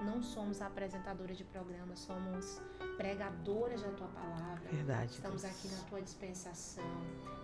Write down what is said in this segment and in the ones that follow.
não somos apresentadoras de programa, somos pregadoras da tua palavra. Verdade. Estamos Deus. aqui na tua dispensação.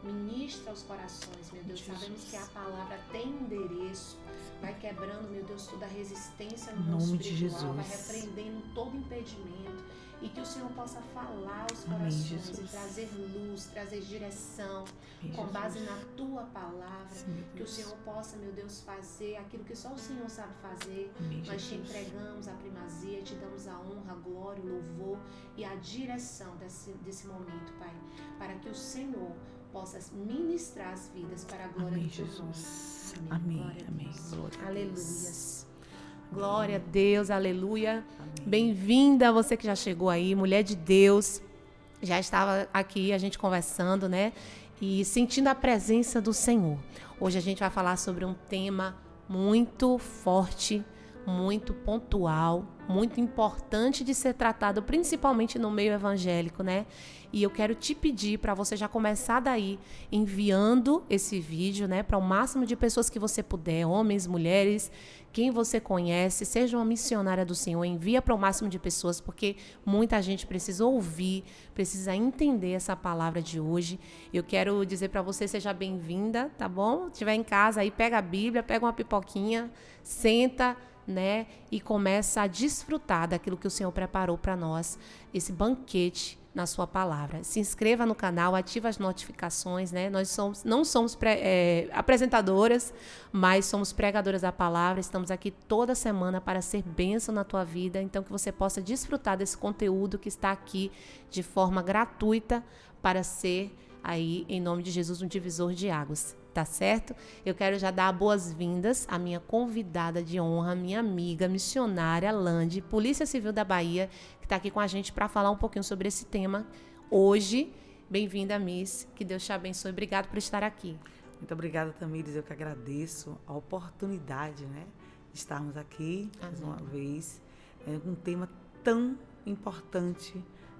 Ministra os corações, meu Deus. Jesus. Sabemos que a palavra tem endereço. Vai quebrando, meu Deus, toda a resistência no Em mundo nome de espiritual. Vai Jesus. repreendendo todo impedimento. E que o Senhor possa falar aos Amém, corações Jesus. e trazer luz, trazer direção, Amém, com base Jesus. na tua palavra. Sim, meu Que o Deus. Senhor possa, meu Deus, fazer aquilo que só o Senhor sabe fazer. Amém, Nós te Jesus. entregamos a primazia, te damos a honra, a glória, o louvor e a direção desse momento, Pai. Para que o Senhor possa ministrar as vidas para a glória Amém, do teu nome. Jesus. Amém. Amém, Glória a amém. Deus. Glória a Deus. Aleluias. Glória a Deus, aleluia. Amém. Bem-vinda você que já chegou aí, mulher de Deus. Já estava aqui a gente conversando, né? E sentindo a presença do Senhor. Hoje a gente vai falar sobre um tema muito forte, muito pontual, muito importante de ser tratado, principalmente no meio evangélico, né? E eu quero te pedir para você já começar daí, enviando esse vídeo, né, para o máximo de pessoas que você puder, homens, mulheres, quem você conhece, seja uma missionária do Senhor, envia para o máximo de pessoas, porque muita gente precisa ouvir, precisa entender essa palavra de hoje. Eu quero dizer para você, seja bem-vinda, tá bom? Se estiver em casa aí, pega a Bíblia, pega uma pipoquinha, senta, né, e começa a desfrutar daquilo que o Senhor preparou para nós, esse banquete na sua palavra. Se inscreva no canal, ative as notificações, né? Nós não somos apresentadoras, mas somos pregadoras da palavra. Estamos aqui toda semana para ser bênção na tua vida, então que você possa desfrutar desse conteúdo que está aqui de forma gratuita para ser aí, em nome de Jesus, um divisor de águas. Tá certo? Eu quero já dar boas-vindas à minha convidada de honra, minha amiga missionária Lande, Polícia Civil da Bahia, que está aqui com a gente para falar um pouquinho sobre esse tema hoje. Bem-vinda, Miss. Que Deus te abençoe. Obrigada por estar aqui. Muito obrigada, Tamires. Eu que agradeço a oportunidade, né, de estarmos aqui mais uma vez, com um tema tão importante,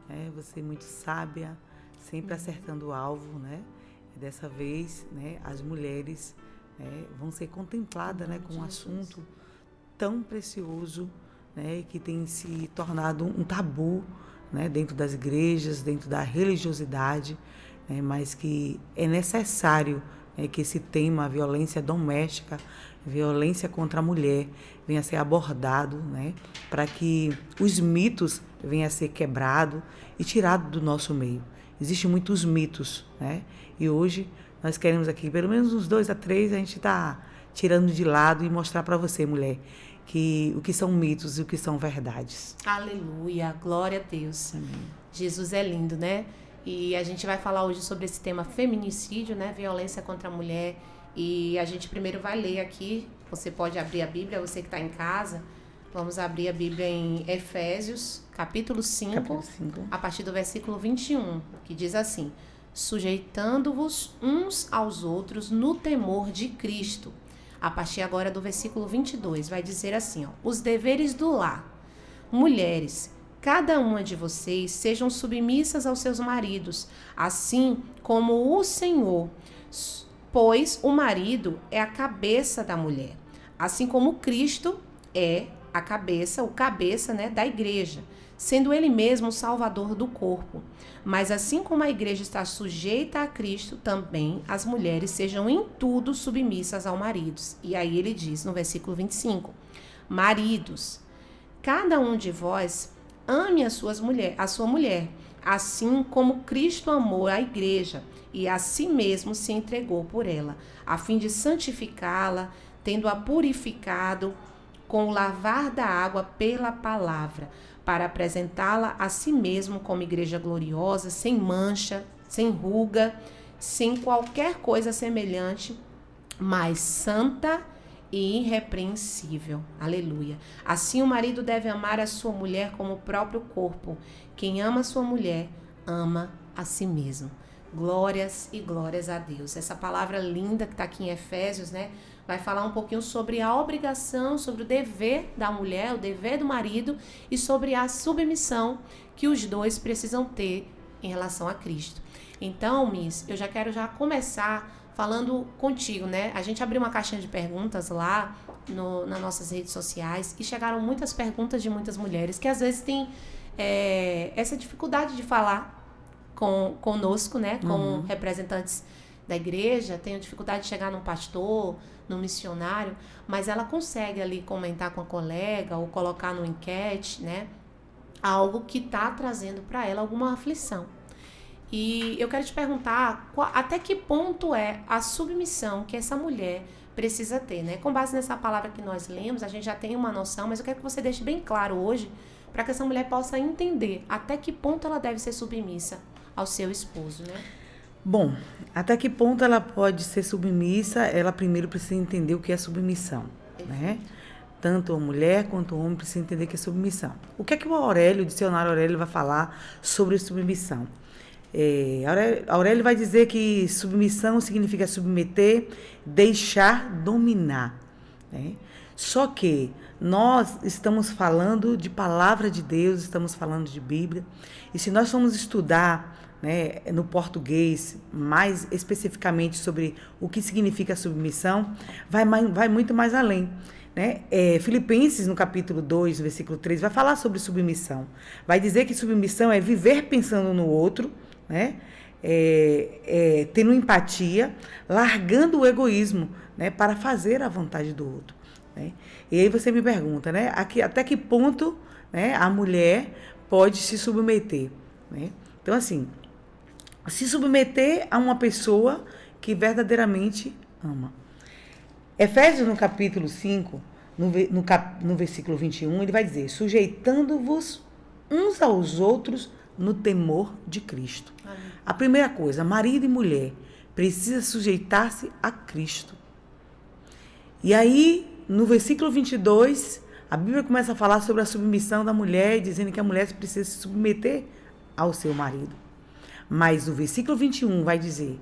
né? Você muito sábia, sempre acertando o alvo, né? E dessa vez, né, as mulheres, né, vão ser contempladas, né, com um assunto tão precioso, né, que tem se tornado um tabu, né, dentro das igrejas, dentro da religiosidade, né, mas que é necessário, né, que esse tema, a violência doméstica, violência contra a mulher, venha a ser abordado, né, para que os mitos venham a ser quebrados e tirados do nosso meio. Existem muitos mitos, né? E hoje nós queremos aqui, pelo menos uns 2 a 3, a gente está tirando de lado e mostrar para você, mulher, que o que são mitos e o que são verdades. Aleluia, glória a Deus. Amém. Jesus é lindo, né? E a gente vai falar hoje sobre esse tema feminicídio, né? Violência contra a mulher. E a gente primeiro vai ler aqui, você pode abrir a Bíblia, você que está em casa. Vamos abrir a Bíblia em Efésios, capítulo 5, a partir do versículo 21, que diz assim: sujeitando-vos uns aos outros no temor de Cristo. A partir agora do versículo 22, vai dizer assim, ó: os deveres do lar. Mulheres, cada uma de vocês sejam submissas aos seus maridos, assim como o Senhor, pois o marido é a cabeça da mulher, assim como Cristo é a cabeça, o cabeça, né, da igreja, sendo ele mesmo o salvador do corpo. Mas assim como a igreja está sujeita a Cristo, também as mulheres sejam em tudo submissas ao marido. E aí ele diz no versículo 25, maridos, cada um de vós ame a sua mulher, assim como Cristo amou a igreja e a si mesmo se entregou por ela, a fim de santificá-la, tendo-a purificado com o lavar da água pela palavra, para apresentá-la a si mesmo como igreja gloriosa, sem mancha, sem ruga, sem qualquer coisa semelhante, mas santa e irrepreensível. Aleluia. Assim o marido deve amar a sua mulher como o próprio corpo. Quem ama a sua mulher, ama a si mesmo. Glórias e glórias a Deus. Essa palavra linda que está aqui em Efésios, né? Vai falar um pouquinho sobre a obrigação, sobre o dever da mulher, o dever do marido e sobre a submissão que os dois precisam ter em relação a Cristo. Então, Miss, eu já quero começar falando contigo, né? A gente abriu uma caixinha de perguntas lá nas nossas redes sociais e chegaram muitas perguntas de muitas mulheres que às vezes têm essa dificuldade de falar conosco, né? Com representantes da igreja, tem dificuldade de chegar num pastor, num missionário, mas ela consegue ali comentar com a colega ou colocar no enquete, né? Algo que está trazendo para ela alguma aflição. E eu quero te perguntar até que ponto é a submissão que essa mulher precisa ter, né? Com base nessa palavra que nós lemos, a gente já tem uma noção, mas eu quero que você deixe bem claro hoje para que essa mulher possa entender até que ponto ela deve ser submissa ao seu esposo, né? Bom, até que ponto ela pode ser submissa, ela primeiro precisa entender o que é submissão, né? Tanto a mulher quanto o homem precisa entender o que é submissão. O que é que o dicionário Aurélio vai falar sobre submissão? Aurélio vai dizer que submissão significa submeter, deixar dominar, né? Só que nós estamos falando de palavra de Deus, estamos falando de Bíblia, e se nós formos estudar, né, no português, mais especificamente sobre o que significa submissão, vai muito mais além, né? Filipenses, no capítulo 2, versículo 3, vai falar sobre submissão. Vai dizer que submissão é viver pensando no outro, né? Tendo empatia, largando o egoísmo, né, para fazer a vontade do outro, né? E aí você me pergunta, né, até que ponto, né, a mulher pode se submeter, né? Então, assim, se submeter a uma pessoa que verdadeiramente ama. Efésios, no capítulo 5, no versículo 21, ele vai dizer: sujeitando-vos uns aos outros no temor de Cristo. Amém. A primeira coisa, marido e mulher precisa sujeitar-se a Cristo. E aí, no versículo 22, a Bíblia começa a falar sobre a submissão da mulher, dizendo que a mulher precisa se submeter ao seu marido. Mas o versículo 21 vai dizer: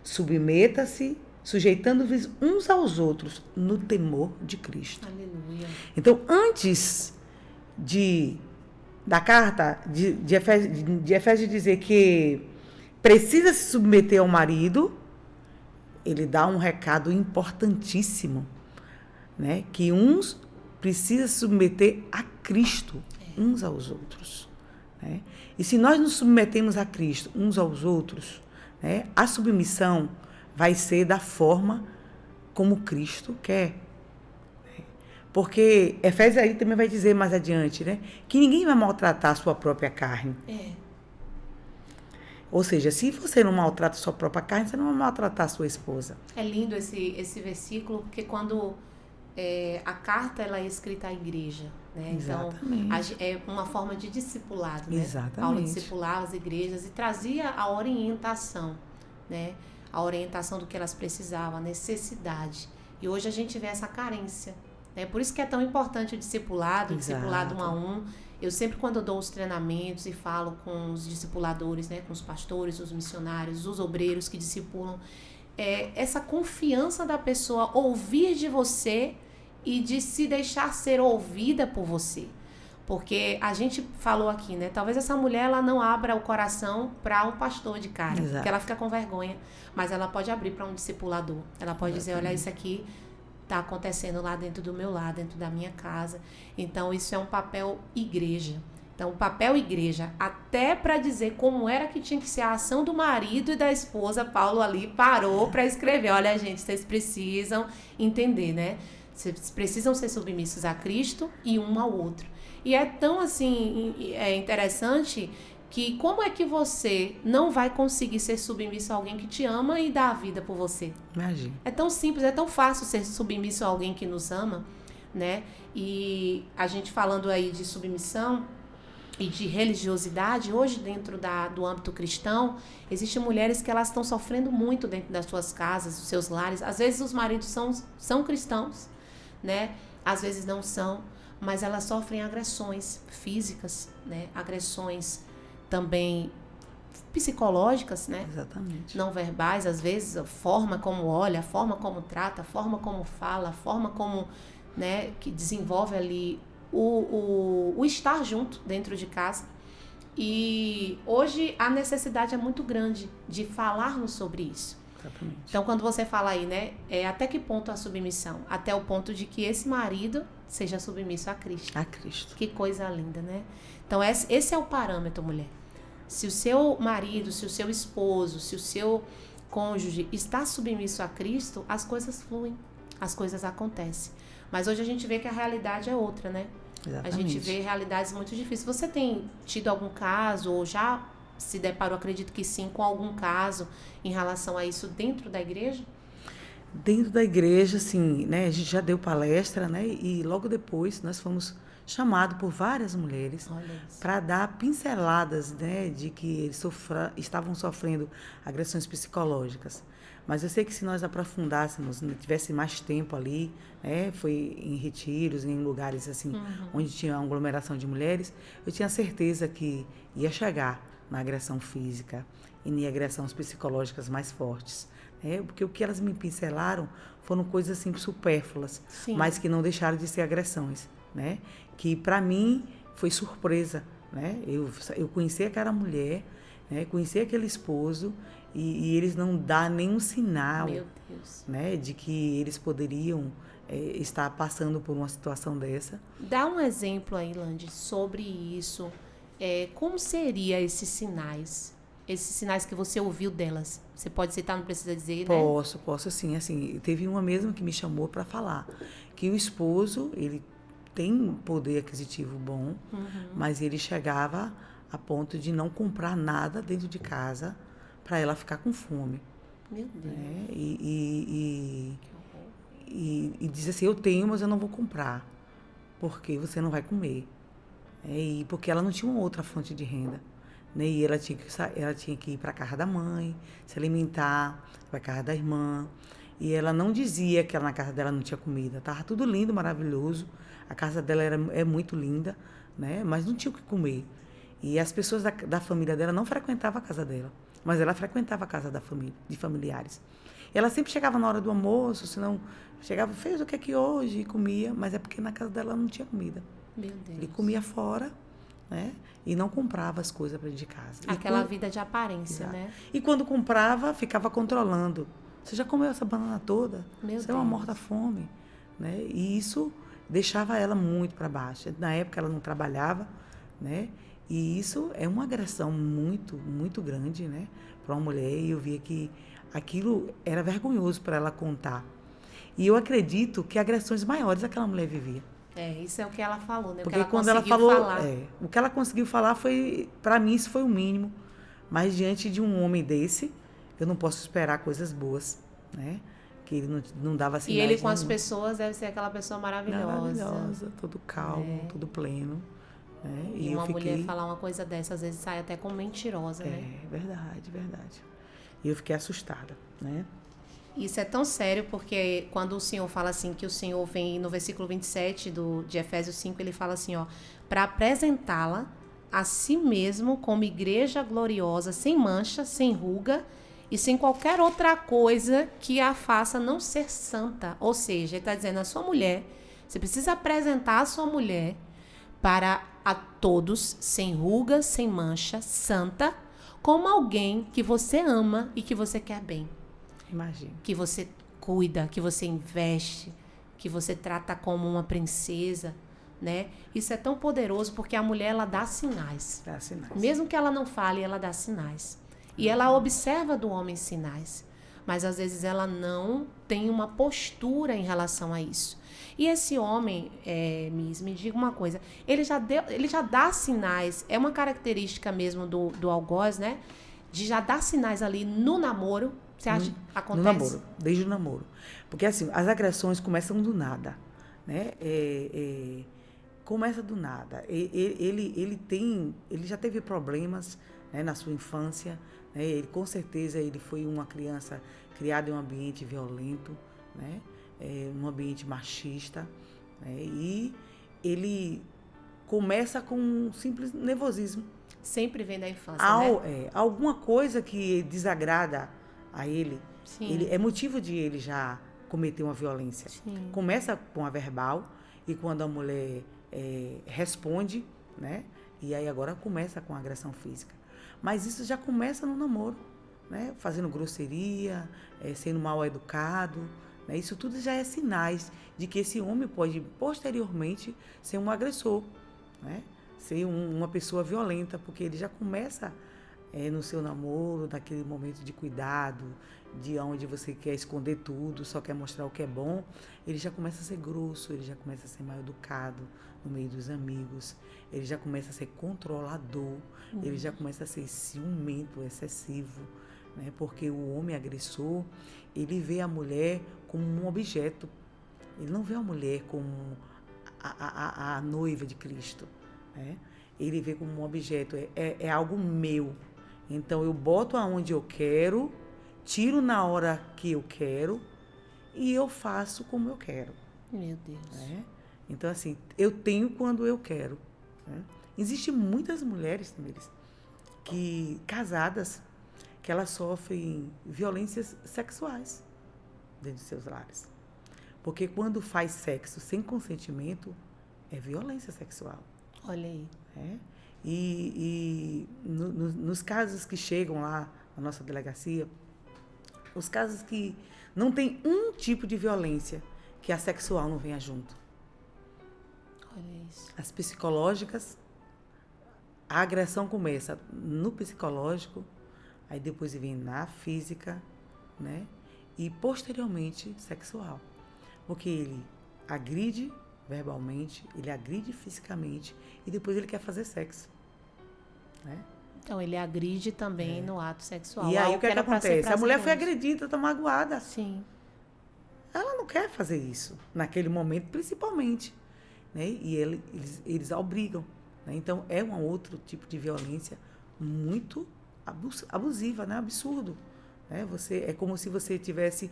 submeta-se, sujeitando-vos uns aos outros no temor de Cristo. Aleluia. Então, antes da carta de Efésios dizer que precisa se submeter ao marido, ele dá um recado importantíssimo, né? Que uns precisam se submeter a Cristo, uns aos outros, né? E se nós nos submetemos a Cristo uns aos outros, né, a submissão vai ser da forma como Cristo quer. Porque Efésios aí também vai dizer mais adiante, né, que ninguém vai maltratar a sua própria carne. Ou seja, se você não maltrata a sua própria carne, você não vai maltratar a sua esposa. É lindo esse versículo, porque quando a carta ela é escrita à igreja, né? Exatamente. Então, é uma forma de discipulado, né? Exatamente. Paulo discipulava as igrejas e trazia a orientação, né? A orientação do que elas precisavam, a necessidade. E hoje a gente vê essa carência, né? Por isso que é tão importante o discipulado, o discipulado 1 a 1. Eu sempre, quando eu dou os treinamentos e falo com os discipuladores, né? Com os pastores, os missionários, os obreiros que discipulam, essa confiança da pessoa ouvir de você e de se deixar ser ouvida por você. Porque a gente falou aqui, né? Talvez essa mulher ela não abra o coração para um pastor de cara, Exato. porque ela fica com vergonha, mas ela pode abrir para um discipulador. Ela pode dizer, olha, isso aqui está acontecendo lá dentro do meu lar, dentro da minha casa. Então, isso é um papel igreja. Então, o papel igreja, até para dizer como era que tinha que ser a ação do marido e da esposa, Paulo ali parou para escrever. Olha, gente, vocês precisam entender, né? Vocês precisam ser submissos a Cristo e um ao outro. E é tão, assim, interessante que como é que você não vai conseguir ser submisso a alguém que te ama e dá a vida por você? Imagina. É tão simples, é tão fácil ser submisso a alguém que nos ama, né? E a gente falando aí de submissão e de religiosidade, hoje dentro do âmbito cristão, existem mulheres que elas estão sofrendo muito dentro das suas casas, dos seus lares. Às vezes os maridos são cristãos, né? Às vezes não são, mas elas sofrem agressões físicas, né? Agressões também psicológicas, né? Exatamente. Não verbais, às vezes, a forma como olha, a forma como trata, a forma como fala, a forma como, né, que desenvolve ali o estar junto dentro de casa. E hoje a necessidade é muito grande de falarmos sobre isso. Exatamente. Então, quando você fala aí, né, até que ponto a submissão? Até o ponto de que esse marido seja submisso a Cristo. A Cristo. Que coisa linda, né? Então, esse é o parâmetro, mulher. Se o seu marido, se o seu esposo, se o seu cônjuge está submisso a Cristo, as coisas fluem, as coisas acontecem. Mas hoje a gente vê que a realidade é outra, né? Exatamente. A gente vê realidades muito difíceis. Você tem tido algum caso, ou já se deparou, acredito que sim, com algum caso em relação a isso dentro da igreja? Dentro da igreja, assim, né, a gente já deu palestra, né, e logo depois nós fomos chamados por várias mulheres para dar pinceladas, né, de que eles estavam sofrendo agressões psicológicas. Mas eu sei que se nós aprofundássemos, tivesse mais tempo ali, né, foi em retiros, em lugares assim, onde tinha uma aglomeração de mulheres, eu tinha certeza que ia chegar na agressão física e em agressões psicológicas mais fortes. Porque o que elas me pincelaram foram coisas assim supérfluas, Sim. mas que não deixaram de ser agressões, né? Que para mim foi surpresa, né? Eu conheci aquela mulher, né? Conheci aquele esposo e eles não dão nenhum sinal, meu Deus, né? De que eles poderiam estar passando por uma situação dessa. Dá um exemplo aí, Landi, sobre isso. Como seriam esses sinais? Esses sinais que você ouviu delas? Você pode citar, não precisa dizer, né? Posso sim. Assim, teve uma mesmo que me chamou para falar que o esposo, ele tem poder aquisitivo bom, mas ele chegava a ponto de não comprar nada dentro de casa para ela ficar com fome. Meu Deus. E diz assim, eu tenho, mas eu não vou comprar, porque você não vai comer. E porque ela não tinha uma outra fonte de renda. Né? E ela tinha que ir para a casa da mãe, se alimentar, para a casa da irmã. E ela não dizia que na casa dela não tinha comida. Estava tudo lindo, maravilhoso. A casa dela é muito linda, né? Mas não tinha o que comer. E as pessoas da família dela não frequentavam a casa dela, mas ela frequentava a casa da família, de familiares. E ela sempre chegava na hora do almoço, senão chegava, fez o que é que hoje, e comia, mas é porque na casa dela não tinha comida. Meu Deus. Ele comia fora, né? E não comprava as coisas para dentro de casa. Aquela vida de aparência, Exato. né? E quando comprava, ficava controlando. Você já comeu essa banana toda? Você é uma morta-fome. Né? E isso deixava ela muito para baixo. Na época ela não trabalhava, né? E isso é uma agressão muito, muito grande, né? Para uma mulher. E eu via que aquilo era vergonhoso para ela contar. E eu acredito que agressões maiores aquela mulher vivia. Isso é o que ela falou, né? Porque o que ela quando ela conseguiu falou, falar. o que ela conseguiu falar foi, para mim, isso foi o mínimo. Mas diante de um homem desse, eu não posso esperar coisas boas, né? Que ele não dava sinais. E ele com as pessoas deve ser aquela pessoa maravilhosa. Maravilhosa, todo calmo, todo pleno. Né? E uma mulher falar uma coisa dessa, às vezes sai até como mentirosa, né? Verdade. E eu fiquei assustada, né? Isso é tão sério porque quando o Senhor fala assim, que o Senhor vem no versículo 27 de Efésios 5, ele fala assim, ó, para apresentá-la a si mesmo como igreja gloriosa, sem mancha, sem ruga e sem qualquer outra coisa que a faça não ser santa. Ou seja, ele está dizendo, a sua mulher, você precisa apresentar a sua mulher para a todos, sem ruga, sem mancha, santa, como alguém que você ama e que você quer bem. Imagina. Que você cuida, que você investe, que você trata como uma princesa, né? Isso é tão poderoso porque a mulher, ela dá sinais. Dá sinais. Mesmo que ela não fale, ela dá sinais. E ela observa do homem sinais. Mas às vezes ela não tem uma postura em relação a isso. E esse homem, me diga uma coisa, ele já dá sinais, é uma característica mesmo do algoz, né? De já dar sinais ali no namoro. Você acha que acontece? No namoro, desde o namoro. Porque assim, as agressões começam do nada, né? Começa do nada. Ele já teve problemas, né, na sua infância, né? Ele com certeza ele foi uma criança criada em um ambiente violento, né? Um ambiente machista, né? E ele começa com um simples nervosismo. Sempre vem da infância, né? Alguma coisa que desagrada a ele, é motivo de ele já cometer uma violência. Sim. Começa com a verbal e quando a mulher responde, né? E aí agora começa com a agressão física. Mas isso já começa no namoro, né, fazendo grosseria, sendo mal educado, né? Isso tudo já é sinais de que esse homem pode, posteriormente, ser um agressor, né? Ser uma pessoa violenta, porque ele já começa no seu namoro, naquele momento de cuidado, de onde você quer esconder tudo, só quer mostrar o que é bom, ele já começa a ser grosso, ele já começa a ser mal educado no meio dos amigos, ele já começa a ser controlador, ele já começa a ser ciumento, excessivo, né? Porque o homem agressor, ele vê a mulher como um objeto, ele não vê a mulher como a noiva de Cristo, né? Ele vê como um objeto, é algo meu. Então eu boto aonde eu quero, tiro na hora que eu quero e eu faço como eu quero. Meu Deus. Né? Então, assim, eu tenho quando eu quero. Né? Existem muitas mulheres, Tamires, que casadas, que elas sofrem violências sexuais dentro de seus lares. Porque quando faz sexo sem consentimento, é violência sexual. Olha aí. Nos casos que chegam lá na nossa delegacia, os casos que não tem um tipo de violência que a sexual não venha junto. Olha isso. As psicológicas, a agressão começa no psicológico, aí depois vem na física, né? E posteriormente sexual. Porque ele agride verbalmente, ele agride fisicamente e depois ele quer fazer sexo. Né? Então ele agride também no ato sexual. E aí o que acontece? A mulher foi agredida, está magoada. Sim. Ela não quer fazer isso, naquele momento principalmente. Né? E eles a obrigam. Né? Então é um outro tipo de violência muito abusiva, né? Absurdo. Né? É como se você estivesse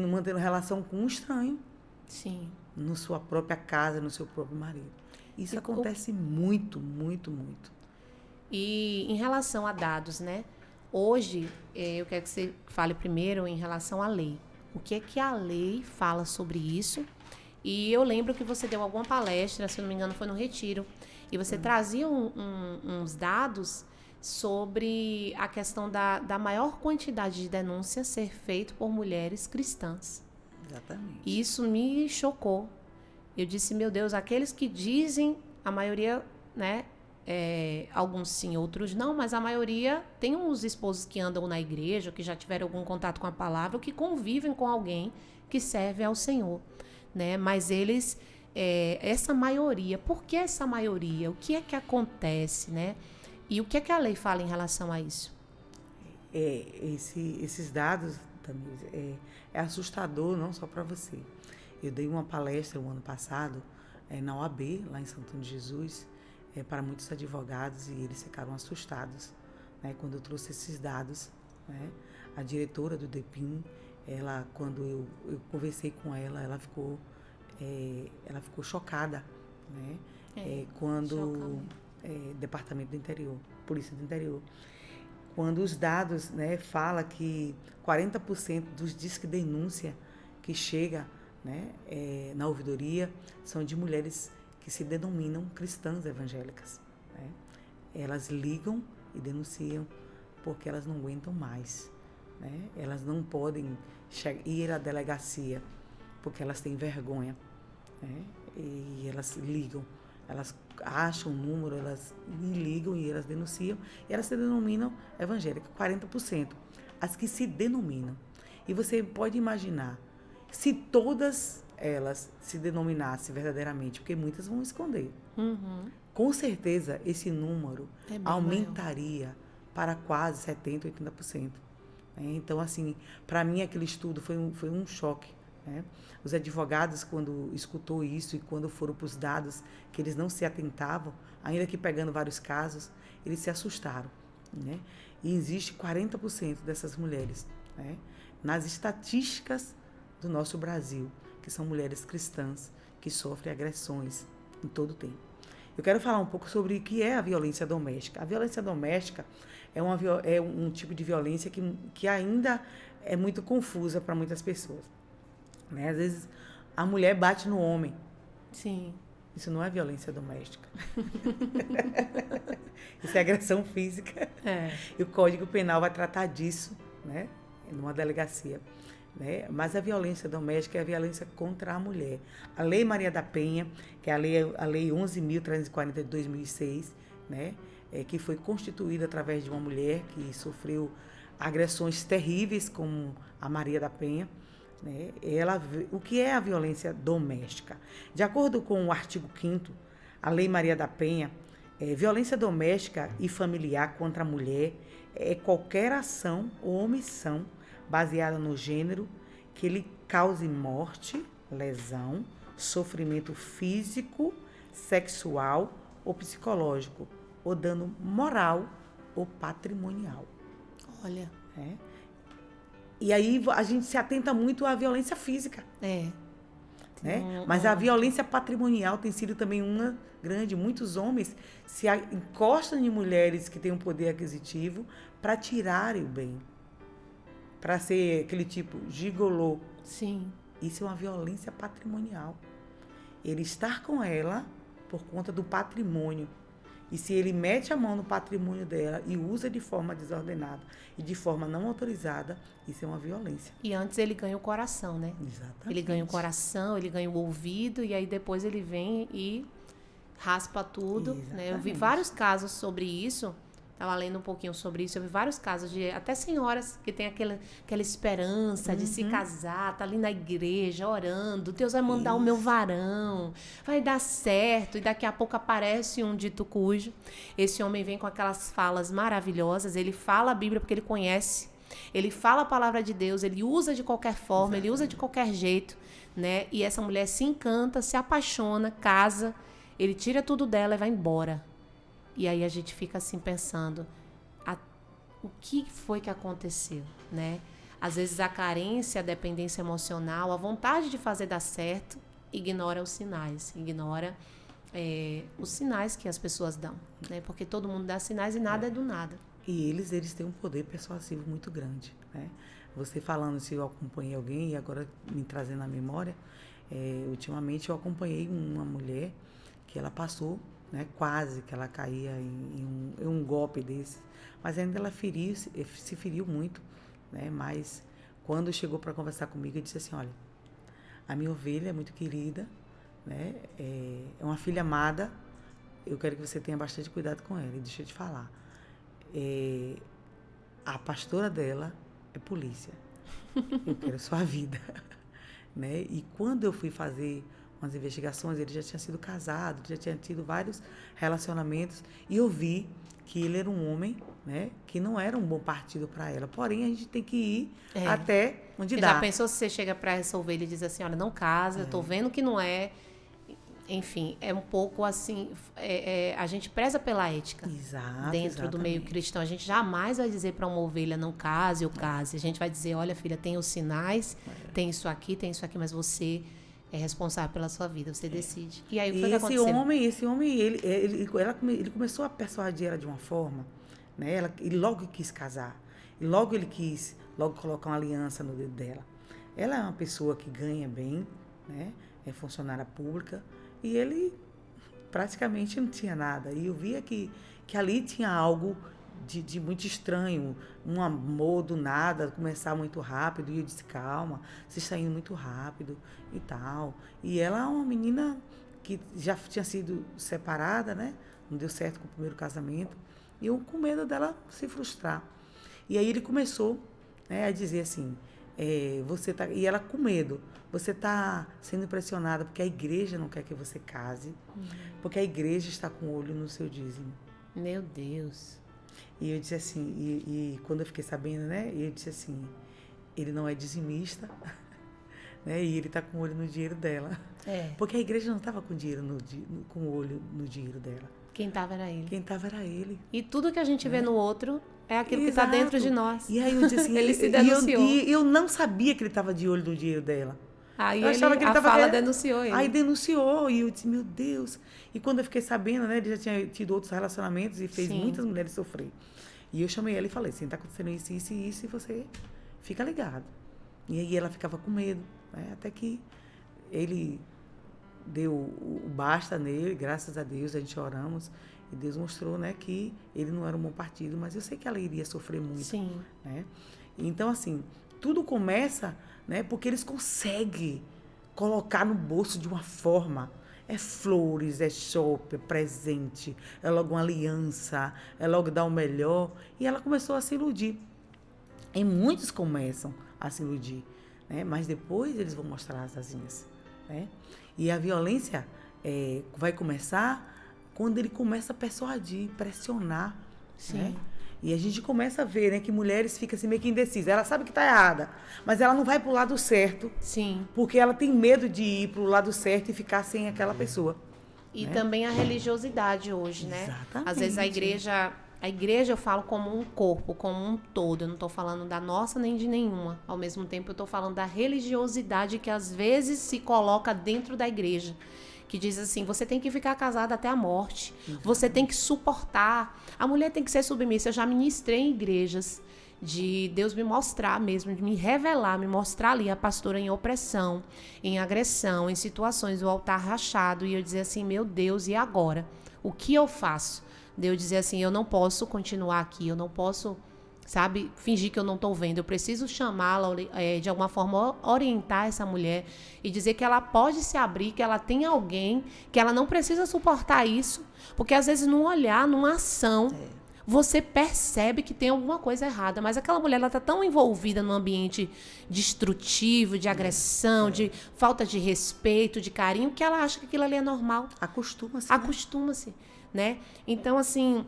mantendo relação com um estranho. Sim. Na sua própria casa, no seu próprio marido. Isso acontece muito, muito, muito. E em relação a dados, né? Hoje, eu quero que você fale primeiro em relação à lei. O que é que a lei fala sobre isso? E eu lembro que você deu alguma palestra, se não me engano foi no Retiro, e você trazia uns dados sobre a questão da maior quantidade de denúncias ser feito por mulheres cristãs. Exatamente. E isso me chocou. Eu disse, meu Deus, aqueles que dizem, a maioria, né? Alguns sim, outros não, mas a maioria tem uns esposos que andam na igreja, que já tiveram algum contato com a palavra, ou que convivem com alguém que serve ao Senhor, né? Mas eles, essa maioria, por que essa maioria? O que é que acontece, né? E o que é que a lei fala em relação a isso? Esses dados, Tamires, é assustador, não só para você. Eu dei uma palestra o ano passado na OAB, lá em Santo Antônio de Jesus, para muitos advogados, e eles ficaram assustados, né, quando eu trouxe esses dados. Né? A diretora do DEPIN, quando eu conversei com ela, ela ficou chocada, né? Quando Departamento do Interior, Polícia do Interior, quando os dados, né, fala que 40% dos disque denúncia que chega, né, na ouvidoria são de mulheres que se denominam cristãs evangélicas. Né? Elas ligam e denunciam porque elas não aguentam mais. Né? Elas não podem ir à delegacia porque elas têm vergonha. Né? E elas ligam, elas acham o número, elas ligam e elas denunciam, e elas se denominam evangélicas, 40%. As que se denominam. E você pode imaginar, se todas elas se denominassem verdadeiramente, porque muitas vão esconder. Uhum. Com certeza, esse número aumentaria maior, para quase 70%, 80%. Então, assim, para mim aquele estudo foi um choque. Né? Os advogados, quando escutou isso e quando foram para os dados que eles não se atentavam, ainda que pegando vários casos, eles se assustaram. Né? E existe 40% dessas mulheres, né, nas estatísticas do nosso Brasil, que são mulheres cristãs que sofrem agressões em todo o tempo. Eu quero falar um pouco sobre o que é a violência doméstica. A violência doméstica é um tipo de violência que ainda é muito confusa para muitas pessoas. Né? Às vezes, a mulher bate no homem. Sim. Isso não é violência doméstica. Isso é agressão física. E o Código Penal vai tratar disso. né? Numa delegacia. Né? Mas a violência doméstica é a violência contra a mulher. A Lei Maria da Penha, que é a lei 11.340 de 2006, né? Que foi constituída através de uma mulher que sofreu agressões terríveis como a Maria da Penha. Né? O que é a violência doméstica? De acordo com o artigo 5º, a Lei Maria da Penha, violência doméstica e familiar contra a mulher é qualquer ação ou omissão baseada no gênero que lhe cause morte, lesão, sofrimento físico, sexual ou psicológico, ou dano moral ou patrimonial. Olha. E aí a gente se atenta muito à violência física. Né? Mas a violência patrimonial tem sido também uma grande. Muitos homens se encostam em mulheres que têm um poder aquisitivo para tirarem o bem. Para ser aquele tipo gigolô. Sim. Isso é uma violência patrimonial. Ele estar com ela por conta do patrimônio. E se ele mete a mão no patrimônio dela e usa de forma desordenada e de forma não autorizada, isso é uma violência. E antes ele ganha o coração, né? Exatamente. Ele ganha o coração, ele ganha o ouvido, e aí depois ele vem e raspa tudo. Né? Eu vi vários casos sobre isso. Estava lendo um pouquinho sobre isso. Eu vi vários casos de até senhoras que têm aquela esperança de se casar, tá ali na igreja orando. Deus vai mandar o meu varão, vai dar certo. E daqui a pouco aparece um dito cujo. Esse homem vem com aquelas falas maravilhosas. Ele fala a Bíblia porque ele conhece. Ele fala a palavra de Deus. Ele usa de qualquer forma, ele usa de qualquer jeito. Né? E essa mulher se encanta, se apaixona, casa. Ele tira tudo dela e vai embora. E aí a gente fica assim pensando, o que foi que aconteceu, né? Às vezes a carência, a dependência emocional, a vontade de fazer dar certo, ignora os sinais, ignora os sinais que as pessoas dão, né? Porque todo mundo dá sinais e nada é do nada. E eles têm um poder persuasivo muito grande, né? Você falando se eu acompanhei alguém, e agora me trazendo à memória, ultimamente eu acompanhei uma mulher que ela passou, né, quase que ela caía em um golpe desse, mas ainda ela se feriu muito, né? Mas quando chegou para conversar comigo, eu disse assim, olha, a minha ovelha é muito querida, né? É uma filha amada, eu quero que você tenha bastante cuidado com ela. E deixa eu te falar, a pastora dela é polícia, eu quero sua vida. Né? E quando eu fui fazer umas investigações, ele já tinha sido casado, já tinha tido vários relacionamentos, e eu vi que ele era um homem, né, que não era um bom partido para ela. Porém, a gente tem que ir até onde dá. Já pensou se você chega para resolver e ele diz assim, olha, não casa, eu tô vendo que não é. Enfim, é um pouco assim, a gente preza pela ética. Exato, dentro do meio cristão. A gente jamais vai dizer para uma ovelha, não case ou case. A gente vai dizer, olha, filha, tem os sinais, tem isso aqui, mas você é responsável pela sua vida, você decide. E aí, o que foi que aconteceu? Esse homem, ele começou a persuadir ela de uma forma, né? Ele logo quis casar. E logo ele quis colocar uma aliança no dedo dela. Ela é uma pessoa que ganha bem, né? É funcionária pública. E ele praticamente não tinha nada. E eu via que ali tinha algo de muito estranho, um amor do nada, começar muito rápido, e eu disse, calma, você está indo muito rápido e tal. E ela é uma menina que já tinha sido separada, né? Não deu certo com o primeiro casamento, e eu com medo dela se frustrar. E aí ele começou, né, a dizer assim, e ela com medo, você está sendo pressionada porque a igreja não quer que você case, porque a igreja está com o olho no seu dízimo. Meu Deus. E eu disse assim, e quando eu fiquei sabendo, né, eu disse assim, ele não é dizimista, né, e ele está com o olho no dinheiro dela. Porque a igreja não estava com o olho no dinheiro dela. Quem estava era ele. Quem estava era ele. E tudo que a gente vê no outro é aquilo que está dentro de nós. E aí eu disse assim, ele se denunciou. E eu não sabia que ele estava de olho no dinheiro dela. Aí a fala denunciou ele. Aí denunciou, e eu disse, meu Deus. E quando eu fiquei sabendo, né, ele já tinha tido outros relacionamentos e fez muitas mulheres sofrer. E eu chamei ela e falei, assim, tá acontecendo isso, isso e isso, e você fica ligado. E aí ela ficava com medo, né, até que ele deu o basta nele, graças a Deus, a gente oramos, e Deus mostrou, né, que ele não era um bom partido, mas eu sei que ela iria sofrer muito. Sim. Né? Então, assim, tudo começa, né, porque eles conseguem colocar no bolso de uma forma. É flores, é shopping, é presente, é logo uma aliança, é logo dar o melhor. E ela começou a se iludir. E muitos começam a se iludir, né? Mas depois eles vão mostrar as asinhas, né? E a violência vai começar quando ele começa a persuadir, pressionar, Sim. né? E a gente começa a ver, né, que mulheres ficam assim meio que indecisas. Ela sabe que está errada, mas ela não vai para o lado certo. Sim. Porque ela tem medo de ir para o lado certo e ficar sem aquela pessoa. E né? também a religiosidade hoje, né? Exatamente. Às vezes a igreja eu falo como um corpo, como um todo. Eu não estou falando da nossa nem de nenhuma. Ao mesmo tempo eu estou falando da religiosidade que às vezes se coloca dentro da igreja. Que diz assim, você tem que ficar casada até a morte. Você tem que suportar. A mulher tem que ser submissa. Eu já ministrei em igrejas de Deus me mostrar mesmo, de me revelar, me mostrar ali a pastora em opressão, em agressão, em situações do altar rachado. E eu dizer assim, meu Deus, e agora? O que eu faço? Deus dizer assim, eu não posso continuar aqui, eu não posso, sabe, fingir que eu não estou vendo. Eu preciso chamá-la, de alguma forma, orientar essa mulher e dizer que ela pode se abrir, que ela tem alguém, que ela não precisa suportar isso, porque às vezes num olhar, numa ação, você percebe que tem alguma coisa errada, mas aquela mulher ela está tão envolvida num ambiente destrutivo, de agressão, de falta de respeito, de carinho, que ela acha que aquilo ali é normal. Acostuma-se. Acostuma-se, né? Então, assim,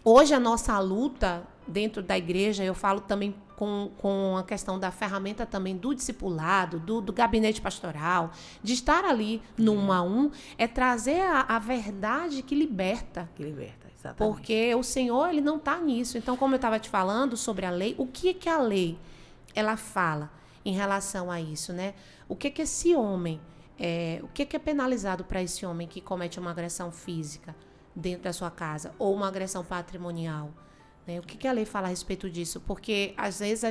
hoje a nossa luta dentro da igreja, eu falo também com a questão da ferramenta também do discipulado, do gabinete pastoral, de estar ali no 1 a 1, é trazer a verdade que liberta. Que liberta, exatamente. Porque o Senhor, ele não está nisso. Então, como eu estava te falando sobre a lei, o que a lei, ela fala em relação a isso, né? O que esse homem, o que é penalizado para esse homem que comete uma agressão física dentro da sua casa ou uma agressão patrimonial? Né? O que a lei fala a respeito disso? Porque, às vezes,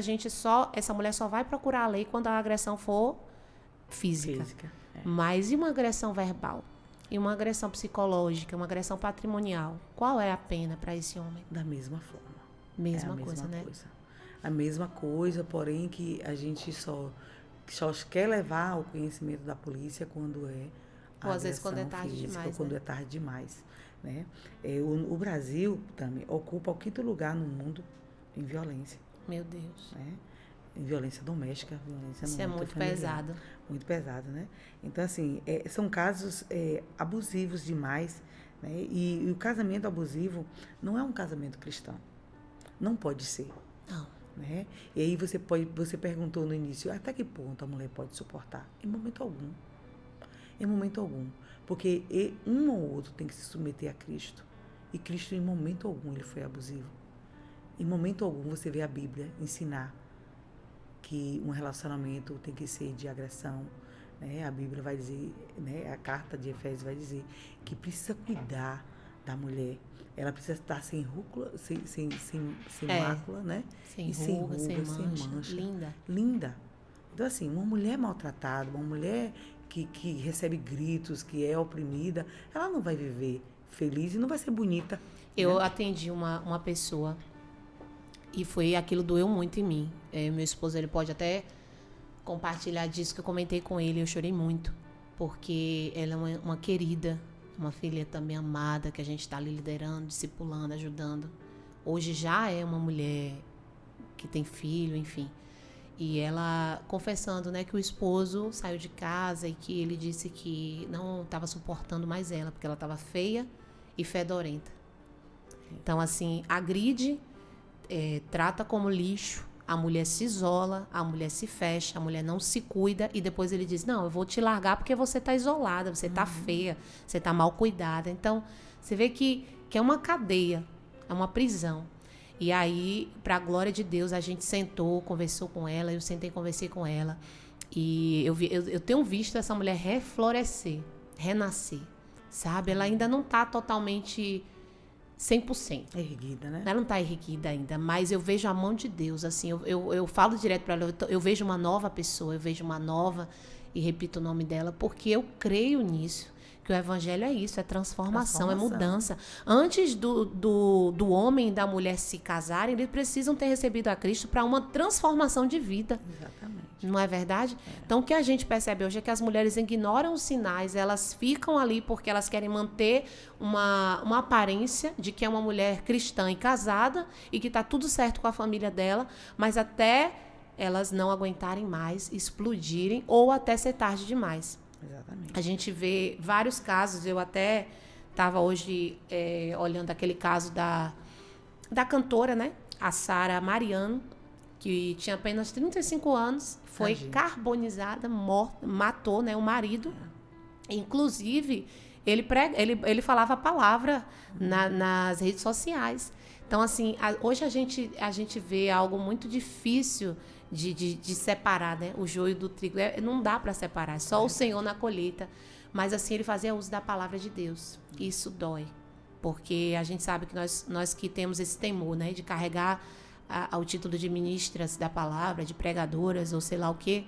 essa mulher só vai procurar a lei quando a agressão for física. Mas e uma agressão verbal? E uma agressão psicológica, uma agressão patrimonial? Qual é a pena para esse homem? Da mesma forma. Mesma coisa, né? A mesma coisa, porém que a gente só quer levar ao conhecimento da polícia quando ou às vezes quando é tarde demais. Ou quando é tarde demais. Né? O Brasil também ocupa o 5º lugar no mundo em violência. Meu Deus. Né? Em violência doméstica, violência Isso é muito pesado. Muito pesado, né? Então, assim, são casos abusivos demais, né? E o casamento abusivo não é um casamento cristão. Não pode ser. Não. Né? E aí você perguntou no início, até que ponto a mulher pode suportar? Em momento algum. Em momento algum. Porque um ou outro tem que se submeter a Cristo. E Cristo, em momento algum, ele foi abusivo. Em momento algum, você vê a Bíblia ensinar que um relacionamento tem que ser de agressão. Né? A Bíblia vai dizer, né? A carta de Efésios vai dizer que precisa cuidar da mulher. Ela precisa estar sem rúcula, sem mácula, né? Sem ruga, sem mancha. Linda. Então, assim, uma mulher maltratada, uma mulher que recebe gritos, que é oprimida, ela não vai viver feliz e não vai ser bonita. Eu atendi uma pessoa e aquilo doeu muito em mim. Meu esposo, ele pode até compartilhar disso que eu comentei com ele. Eu chorei muito, porque ela é uma querida, uma filha também amada, que a gente está ali liderando, discipulando, ajudando. Hoje já é uma mulher que tem filho, enfim. E ela confessando, né, que o esposo saiu de casa e que ele disse que não estava suportando mais ela, porque ela estava feia e fedorenta. Então, assim, agride, trata como lixo, a mulher se isola, a mulher se fecha, a mulher não se cuida e depois ele diz, não, eu vou te largar porque você está isolada, você está feia, você está mal cuidada. Então, você vê que é uma cadeia, é uma prisão. E aí, para a glória de Deus, a gente sentou, conversou com ela, eu sentei e conversei com ela. E eu tenho visto essa mulher reflorescer, renascer, sabe? Ela ainda não está totalmente 100%. Erguida, né? Ela não está erguida ainda, mas eu vejo a mão de Deus, assim, eu falo direto para ela, eu vejo uma nova pessoa, eu vejo uma nova, e repito o nome dela, porque eu creio nisso. Que o evangelho é isso, é transformação, é mudança. Antes do homem e da mulher se casarem, eles precisam ter recebido a Cristo para uma transformação de vida. Exatamente. Não é verdade? Então, o que a gente percebe hoje é que as mulheres ignoram os sinais, elas ficam ali porque elas querem manter uma aparência de que é uma mulher cristã e casada e que está tudo certo com a família dela, mas até elas não aguentarem mais, explodirem ou até ser tarde demais. Exatamente. A gente vê vários casos, eu até estava hoje olhando aquele caso da cantora, né? A Sara Mariano, que tinha apenas 35 anos, foi carbonizada, morta, matou, né, o marido. Inclusive, ele falava a palavra nas redes sociais. Então, assim, hoje a gente vê algo muito difícil de separar, né? O joio do trigo. Não dá para separar, só o Senhor na colheita. Mas, assim, ele fazia uso da palavra de Deus. Isso dói. Porque a gente sabe que nós que temos esse temor, né? De carregar o título de ministras da palavra, de pregadoras, ou sei lá o quê.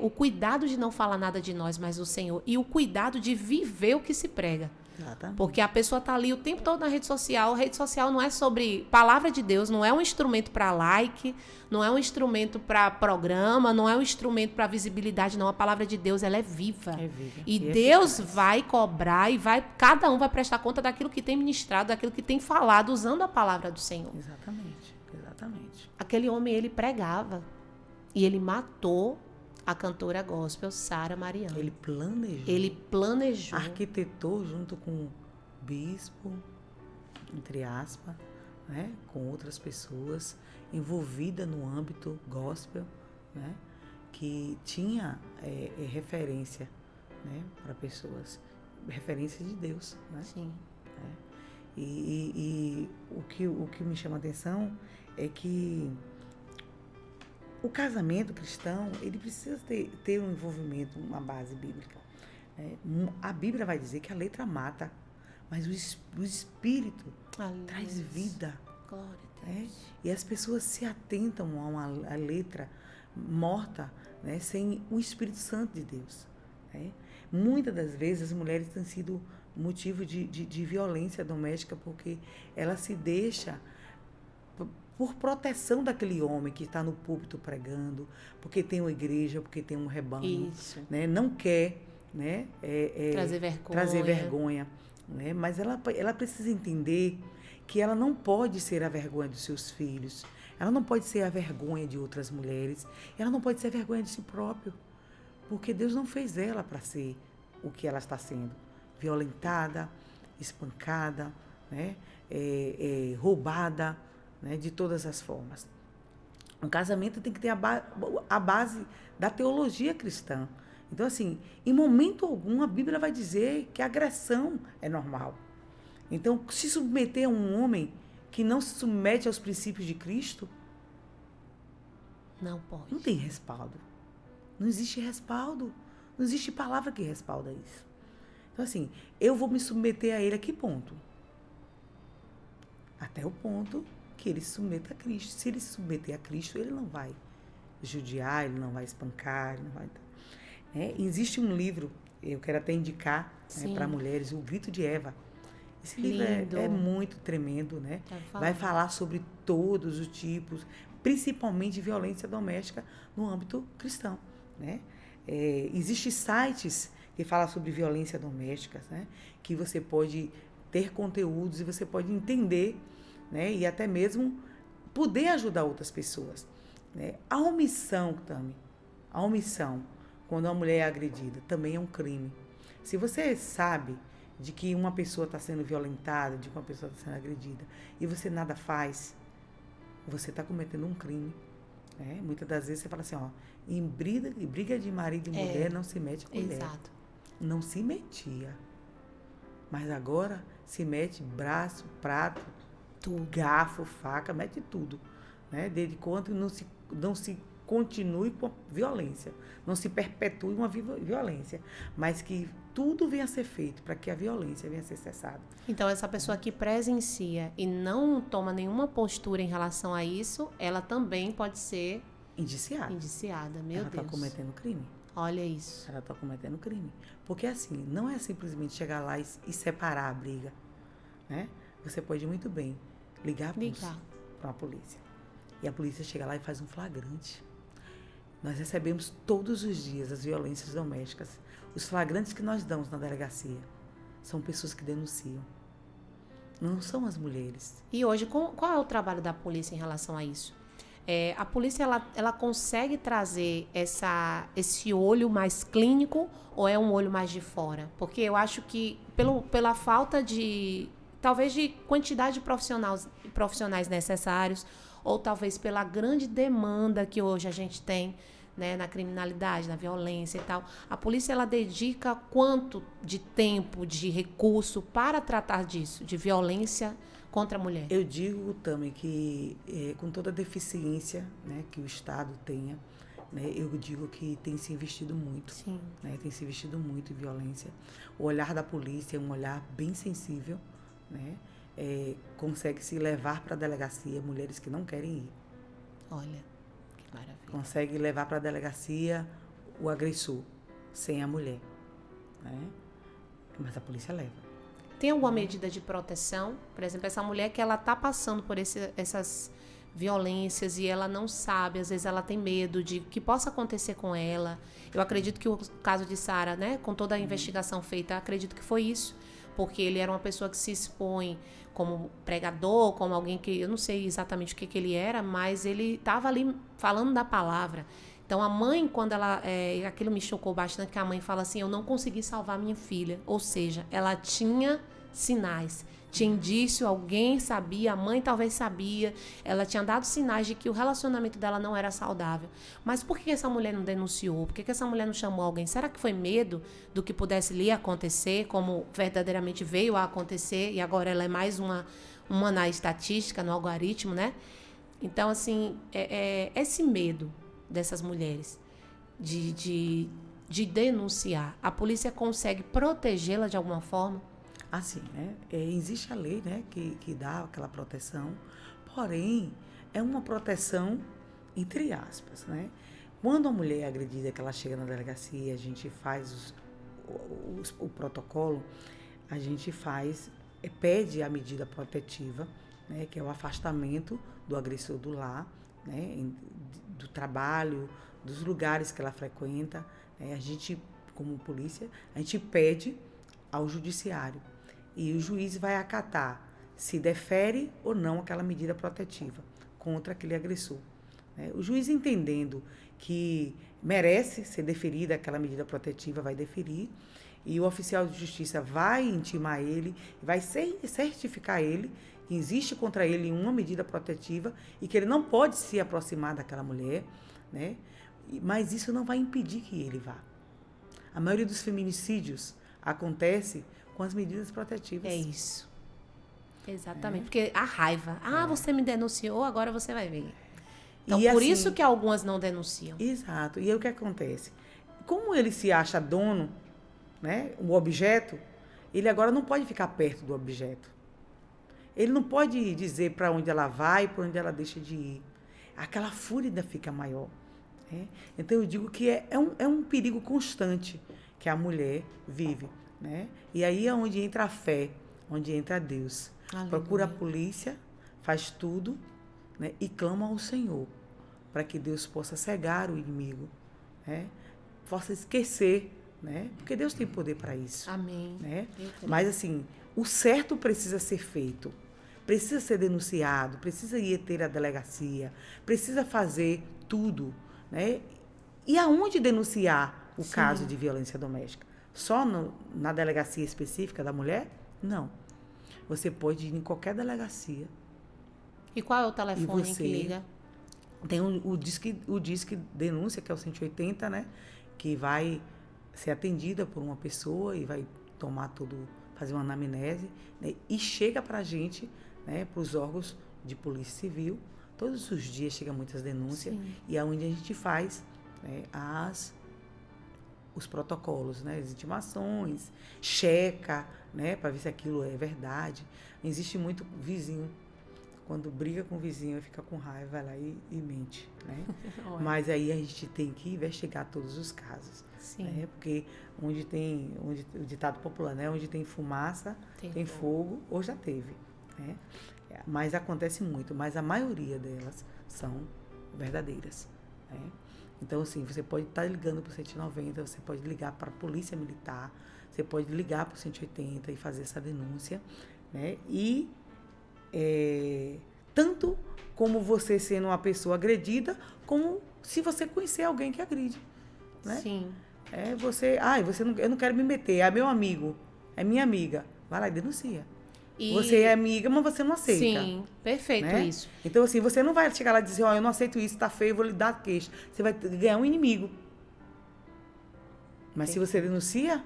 O cuidado de não falar nada de nós, mas do Senhor. E o cuidado de viver o que se prega. Exatamente. Porque a pessoa está ali o tempo todo na rede social. A rede social não é sobre palavra de Deus, não é um instrumento para like, não é um instrumento para programa, não é um instrumento para visibilidade, não. A palavra de Deus, ela é viva. É viva. E Deus vai cobrar e cada um vai prestar conta daquilo que tem ministrado, daquilo que tem falado, usando a palavra do Senhor. Exatamente. Exatamente. Aquele homem, ele pregava e ele matou a cantora gospel Sara Mariano. Ele planejou. Arquitetou junto com o bispo, entre aspas, né? Com outras pessoas envolvidas no âmbito gospel, né? Que tinha referência, né? Para pessoas. Referência de Deus, né? Sim. E o que me chama a atenção é que o casamento cristão, ele precisa ter um envolvimento, uma base bíblica. A Bíblia vai dizer que a letra mata, mas o Espírito traz vida. Glória a Deus. E as pessoas se atentam a letra morta, né, sem o Espírito Santo de Deus. Muitas das vezes as mulheres têm sido motivo de violência doméstica porque ela se deixa por proteção daquele homem que está no púlpito pregando, porque tem uma igreja, porque tem um rebanho, né? Não quer, né? Trazer vergonha, né? Mas ela precisa entender que ela não pode ser a vergonha dos seus filhos, ela não pode ser a vergonha de outras mulheres, ela não pode ser a vergonha de si própria, porque Deus não fez ela para ser o que ela está sendo, violentada, espancada, né? Roubada, né, de todas as formas. Um casamento tem que ter a base da teologia cristã. Então, assim, em momento algum a Bíblia vai dizer que a agressão é normal. Então, se submeter a um homem que não se submete aos princípios de Cristo, não pode. Não tem respaldo. Não existe respaldo. Não existe palavra que respalda isso. Então, assim, eu vou me submeter a ele a que ponto? Até o ponto que ele se submeta a Cristo. Se ele se submeter a Cristo, ele não vai judiar, ele não vai espancar, ele não vai... Existe um livro, eu quero até indicar, né, para mulheres, O Grito de Eva. Esse livro é muito tremendo, né? Vai falar sobre todos os tipos, principalmente violência doméstica no âmbito cristão, né? Existem sites que falam sobre violência doméstica, né? Que você pode ter conteúdos e você pode entender, né? E até mesmo poder ajudar outras pessoas, né? A omissão, Tami, quando uma mulher é agredida, também é um crime. Se você sabe de que uma pessoa está sendo violentada, de que uma pessoa está sendo agredida, e você nada faz, você está cometendo um crime. Né? Muitas das vezes você fala assim, ó, em briga de marido e mulher não se mete com mulher. Exato. Não se metia. Mas agora se mete braço, prato, garfo, faca, mete tudo. Né? Desde quando não se continue com a violência, não se perpetue uma violência, mas que tudo venha a ser feito para que a violência venha a ser cessada. Então, essa pessoa que presencia e não toma nenhuma postura em relação a isso, ela também pode ser indiciada. Meu Deus. Ela está cometendo crime. Olha isso. Ela está cometendo crime. Porque assim, não é simplesmente chegar lá e separar a briga, né? Você pode muito bem ligar para a polícia. E a polícia chega lá e faz um flagrante. Nós recebemos todos os dias as violências domésticas. Os flagrantes que nós damos na delegacia são pessoas que denunciam. Não são as mulheres. E hoje, qual é o trabalho da polícia em relação a isso? A polícia, ela consegue trazer esse olho mais clínico ou é um olho mais de fora? Porque eu acho que pela falta talvez de quantidade de profissionais necessários, ou talvez pela grande demanda que hoje a gente tem, né, na criminalidade, na violência e tal, a polícia ela dedica quanto de tempo, de recurso para tratar disso, de violência contra a mulher? Eu digo também que com toda a deficiência, né, que o Estado tenha, né, eu digo que tem se investido muito. Sim. Né, tem se investido muito em violência. O olhar da polícia é um olhar bem sensível, né? Consegue se levar para a delegacia mulheres que não querem ir. Olha, que maravilha. Consegue levar para a delegacia o agressor, sem a mulher, né? Mas a polícia leva. Tem alguma medida de proteção? Por exemplo, essa mulher que ela está passando por essas violências e ela não sabe, às vezes ela tem medo de que possa acontecer com ela. Eu acredito que o caso de Sara, né, com toda a investigação feita, acredito que foi isso, porque ele era uma pessoa que se expõe como pregador, como alguém que, eu não sei exatamente o que ele era, mas ele estava ali falando da palavra. Então, a mãe, quando ela... aquilo me chocou bastante, que a mãe fala assim, eu não consegui salvar minha filha. Ou seja, ela tinha sinais, tinha indício, alguém sabia, a mãe talvez sabia, ela tinha dado sinais de que o relacionamento dela não era saudável. Mas por que essa mulher não denunciou? Por que essa mulher não chamou alguém? Será que foi medo do que pudesse lhe acontecer, como verdadeiramente veio a acontecer, e agora ela é mais uma na estatística, no algoritmo, né? Então, assim, esse medo dessas mulheres de denunciar, a polícia consegue protegê-la de alguma forma? Assim, né? Existe a lei, né, que dá aquela proteção, porém, é uma proteção entre aspas, né? Quando a mulher é agredida, que ela chega na delegacia, a gente faz o protocolo, a gente pede a medida protetiva, né, que é o afastamento do agressor do lar, né, do trabalho, dos lugares que ela frequenta. Né? A gente, como polícia, a gente pede ao judiciário e o juiz vai acatar se defere ou não aquela medida protetiva contra aquele agressor. Né? O juiz, entendendo que merece ser deferida aquela medida protetiva, vai deferir, e o oficial de justiça vai intimar ele, vai certificar ele que existe contra ele uma medida protetiva e que ele não pode se aproximar daquela mulher, né? Mas isso não vai impedir que ele vá. A maioria dos feminicídios acontece com as medidas protetivas. É isso. Exatamente. Porque a raiva. Você me denunciou, agora você vai ver. Então, por assim, isso que algumas não denunciam. Exato. E aí o que acontece? Como ele se acha dono, né, o objeto, ele agora não pode ficar perto do objeto. Ele não pode dizer para onde ela vai e para onde ela deixa de ir. Aquela fúria ainda fica maior. Né? Então, eu digo que é um perigo constante que a mulher vive. Né? E aí é onde entra a fé, onde entra Deus. Aleluia. Procura a polícia, faz tudo, né? E clama ao Senhor para que Deus possa cegar o inimigo, né? Possa esquecer, né? Porque Deus tem poder para isso. Amém. Né? Mas assim, o certo precisa ser feito, precisa ser denunciado, precisa ir ter a delegacia, precisa fazer tudo, né? E aonde denunciar o caso de violência doméstica? Só na delegacia específica da mulher? Não. Você pode ir em qualquer delegacia. E qual é o telefone que liga? Tem o Disque Denúncia, que é o 180, né? Que vai ser atendida por uma pessoa e vai fazer uma anamnese, né? E chega pra gente, né? Para os órgãos de polícia civil. Todos os dias chegam muitas denúncias. Sim. E é onde a gente faz, né, os protocolos, né, as intimações, checa, né, para ver se aquilo é verdade. Existe muito vizinho quando briga com o vizinho e fica com raiva, vai lá e mente, né? Mas aí a gente tem que investigar todos os casos. Sim. Né? Porque onde o ditado popular, né? Onde tem fumaça, tem fogo, ou já teve, né? Mas acontece muito, mas a maioria delas são verdadeiras, né? Então, assim, você pode estar ligando para o 190, você pode ligar para a polícia militar, você pode ligar para o 180 e fazer essa denúncia, né? E tanto como você sendo uma pessoa agredida, como se você conhecer alguém que agride, né? Sim. Eu não quero me meter, é meu amigo, é minha amiga. Vai lá e denuncia. Você é amiga, mas você não aceita. Sim, perfeito, né? Isso. Então, assim, você não vai chegar lá e dizer, eu não aceito isso, tá feio, vou lhe dar queixa. Você vai ganhar um inimigo. Mas se você denuncia,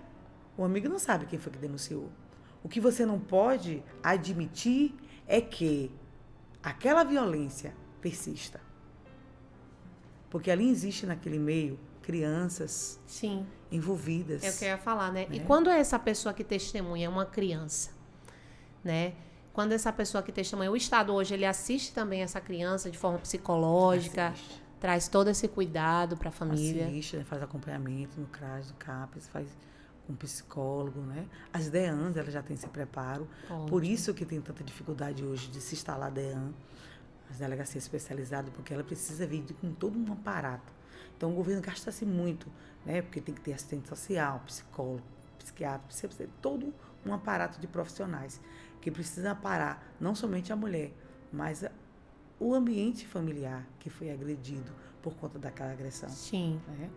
o amigo não sabe quem foi que denunciou. O que você não pode admitir é que aquela violência persista. Porque ali existe naquele meio crianças envolvidas. É o que eu ia falar, né? E quando essa pessoa que testemunha é uma criança, né? Quando essa pessoa que testemunha, o Estado hoje, ele assiste também essa criança de forma psicológica, traz todo esse cuidado para a família. Assiste, né? Faz acompanhamento no CRAS, no CAPES, faz com psicólogo, né? As DEANs, elas já têm esse preparo. Ótimo. Por isso que tem tanta dificuldade hoje de se instalar DEAN, as delegacias especializadas, porque ela precisa vir com todo um aparato. Então, o governo gasta-se muito, né? Porque tem que ter assistente social, psicólogo, psiquiatra, precisa ter todo um aparato de profissionais que precisa parar não somente a mulher, mas o ambiente familiar que foi agredido por conta daquela agressão. Sim. Né?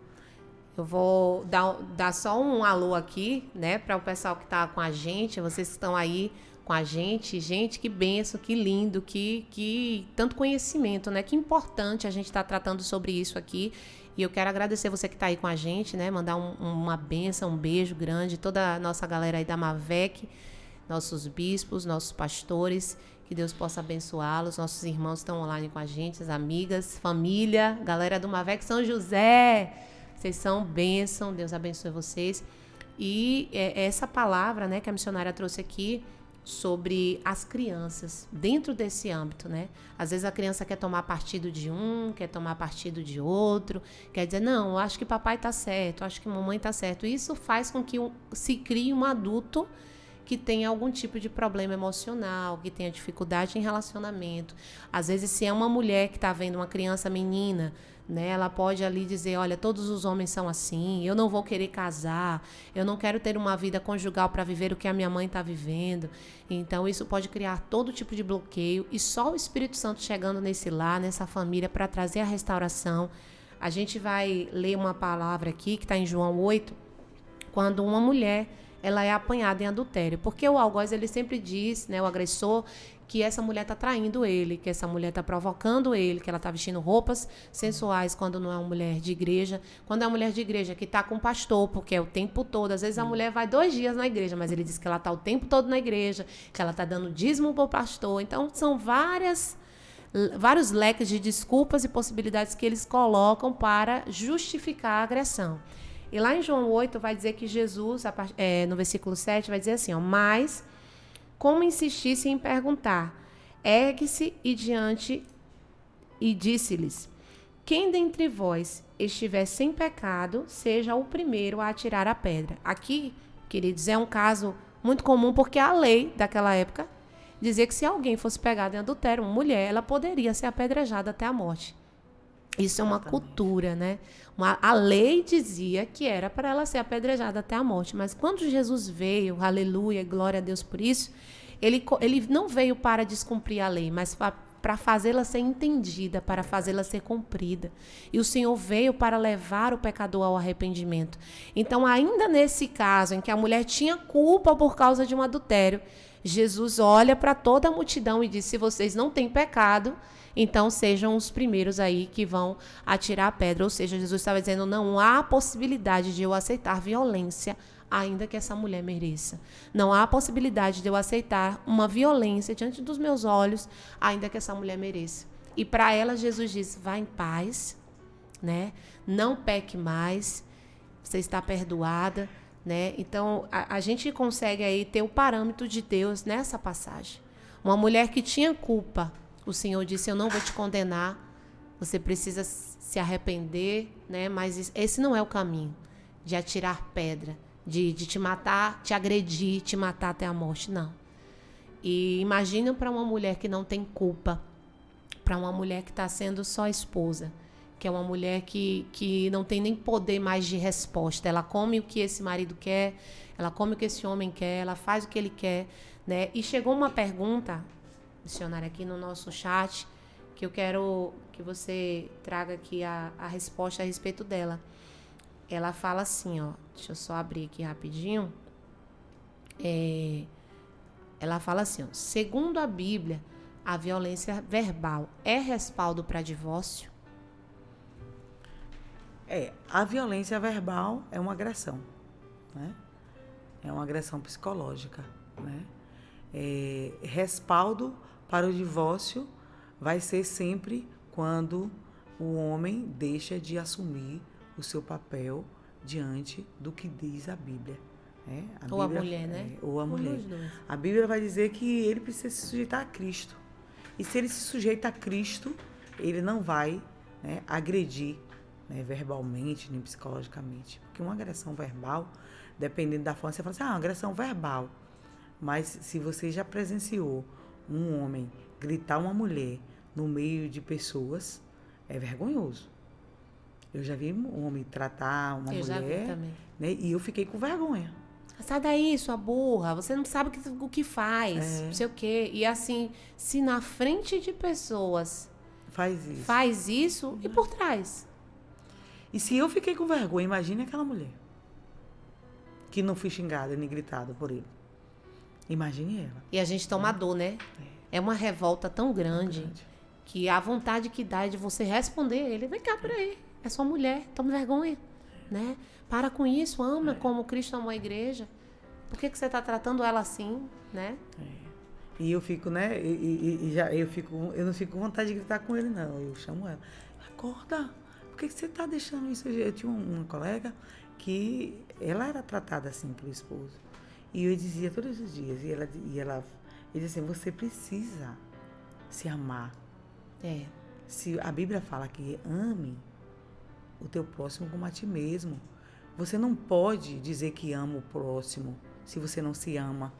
Eu vou dar só um alô aqui, né, para o pessoal que está com a gente, vocês que estão aí com a gente. Gente, que bênção, que lindo, que tanto conhecimento, né? Que importante a gente estar tratando sobre isso aqui. E eu quero agradecer você que está aí com a gente, né? Mandar uma bênção, um beijo grande, toda a nossa galera aí da Mavec, nossos bispos, nossos pastores, que Deus possa abençoá-los. Nossos irmãos estão online com a gente, as amigas, família, galera do Mavec São José. Vocês são bênção, Deus abençoe vocês. E essa palavra, né, que a missionária trouxe aqui sobre as crianças dentro desse âmbito, né? Às vezes a criança quer tomar partido de um, quer tomar partido de outro, quer dizer, não, eu acho que papai tá certo, eu acho que mamãe tá certo. Isso faz com que se crie um adulto que tenha algum tipo de problema emocional, que tenha dificuldade em relacionamento. Às vezes, se é uma mulher que está vendo uma criança menina, né, ela pode ali dizer, olha, todos os homens são assim, eu não vou querer casar, eu não quero ter uma vida conjugal para viver o que a minha mãe está vivendo. Então, isso pode criar todo tipo de bloqueio, e só o Espírito Santo chegando nesse lar, nessa família, para trazer a restauração. A gente vai ler uma palavra aqui, que está em João 8, quando uma mulher ela é apanhada em adultério. Porque o algoz, ele sempre diz, né, o agressor, que essa mulher está traindo ele, que essa mulher está provocando ele, que ela está vestindo roupas sensuais quando não é uma mulher de igreja. Quando é uma mulher de igreja que está com o pastor, porque é o tempo todo. Às vezes a mulher vai 2 dias na igreja, mas ele diz que ela está o tempo todo na igreja, que ela está dando dízimo para o pastor. Então, são vários leques de desculpas e possibilidades que eles colocam para justificar a agressão. E lá em João 8 vai dizer que Jesus, no versículo 7, vai dizer assim, ó, mas como insistisse em perguntar, ergue-se e disse-lhes, quem dentre vós estiver sem pecado, seja o primeiro a atirar a pedra. Aqui, queridos, é um caso muito comum, porque a lei daquela época dizia que se alguém fosse pegado em adultério, uma mulher, ela poderia ser apedrejada até a morte. Isso é uma cultura, né? A lei dizia que era para ela ser apedrejada até a morte. Mas quando Jesus veio, aleluia, glória a Deus por isso, ele não veio para descumprir a lei, mas para fazê-la ser entendida, para fazê-la ser cumprida. E o Senhor veio para levar o pecador ao arrependimento. Então, ainda nesse caso em que a mulher tinha culpa por causa de um adultério, Jesus olha para toda a multidão e diz, se vocês não têm pecado, então sejam os primeiros aí que vão atirar a pedra. Ou seja, Jesus estava dizendo, não há possibilidade de eu aceitar violência, ainda que essa mulher mereça. Não há possibilidade de eu aceitar uma violência diante dos meus olhos, ainda que essa mulher mereça. E para ela, Jesus diz, vá em paz, né? Não peque mais, você está perdoada, né? Então, a gente consegue aí ter o parâmetro de Deus nessa passagem. Uma mulher que tinha culpa, o Senhor disse, eu não vou te condenar, você precisa se arrepender, né? Mas esse não é o caminho de atirar pedra, de te matar, te agredir, te matar até a morte, não. E imagina para uma mulher que não tem culpa, para uma mulher que está sendo só esposa, que é uma mulher que não tem nem poder mais de resposta. Ela come o que esse marido quer, ela come o que esse homem quer, ela faz o que ele quer, né? E chegou uma pergunta, missionária, aqui no nosso chat, que eu quero que você traga aqui a resposta a respeito dela. Ela fala assim, ó, deixa eu só abrir aqui rapidinho. Ela fala assim, ó, segundo a Bíblia, a violência verbal é respaldo para divórcio? A violência verbal é uma agressão, né? É uma agressão psicológica, né? Respaldo para o divórcio vai ser sempre quando o homem deixa de assumir o seu papel diante do que diz a Bíblia. Né? Ou a mulher, né? Ou a mulher. A Bíblia vai dizer que ele precisa se sujeitar a Cristo. E se ele se sujeita a Cristo, ele não vai, né, agredir, né, verbalmente nem psicologicamente. Porque uma agressão verbal, dependendo da forma, você fala assim, uma agressão verbal. Mas se você já presenciou um homem gritar uma mulher no meio de pessoas, é vergonhoso. Eu já vi um homem tratar uma mulher, já vi também. Né, e eu fiquei com vergonha. Sai daí, sua burra, você não sabe o que faz, não sei o quê. E assim, se na frente de pessoas faz isso e por trás? E se eu fiquei com vergonha, imagine aquela mulher que não fui xingada nem gritada por ele. Imagine ela. E a gente toma dor, né? É uma revolta tão grande que a vontade que dá é de você responder ele. Vem cá, peraí, é sua mulher, toma vergonha, né? Para com isso, ama como Cristo amou a igreja. Por que você está tratando ela assim, né? E eu fico, né? Eu não fico com vontade de gritar com ele, não. Eu chamo ela. Acorda, por que você está deixando isso? Eu tinha uma colega que ela era tratada assim pelo esposo. E eu dizia todos os dias, ele dizia assim, você precisa se amar. Se a Bíblia fala que ame o teu próximo como a ti mesmo. Você não pode dizer que ama o próximo se você não se ama.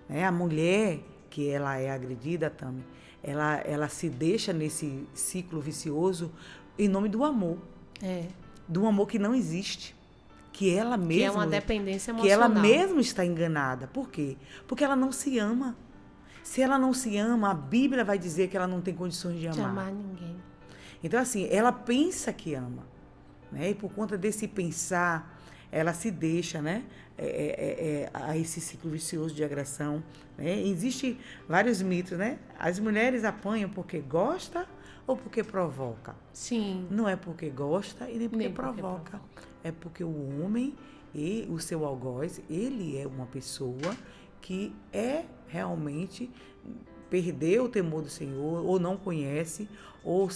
Né? A mulher que ela é agredida, Tami, ela se deixa nesse ciclo vicioso em nome do amor. Do amor que não existe. Que ela mesma... Que é uma dependência emocional. Que ela mesma está enganada. Por quê? Porque ela não se ama. Se ela não se ama, a Bíblia vai dizer que ela não tem condições de amar. De amar ninguém. Então, assim, ela pensa que ama. Né? E por conta desse pensar, ela se deixa, né, a esse ciclo vicioso de agressão. Né? Existem vários mitos, né? As mulheres apanham porque gosta ou porque provoca? Sim. Não é porque gosta e nem porque provoca. É porque o homem e o seu algoz, ele é uma pessoa que realmente perdeu o temor do Senhor, ou não conhece, ou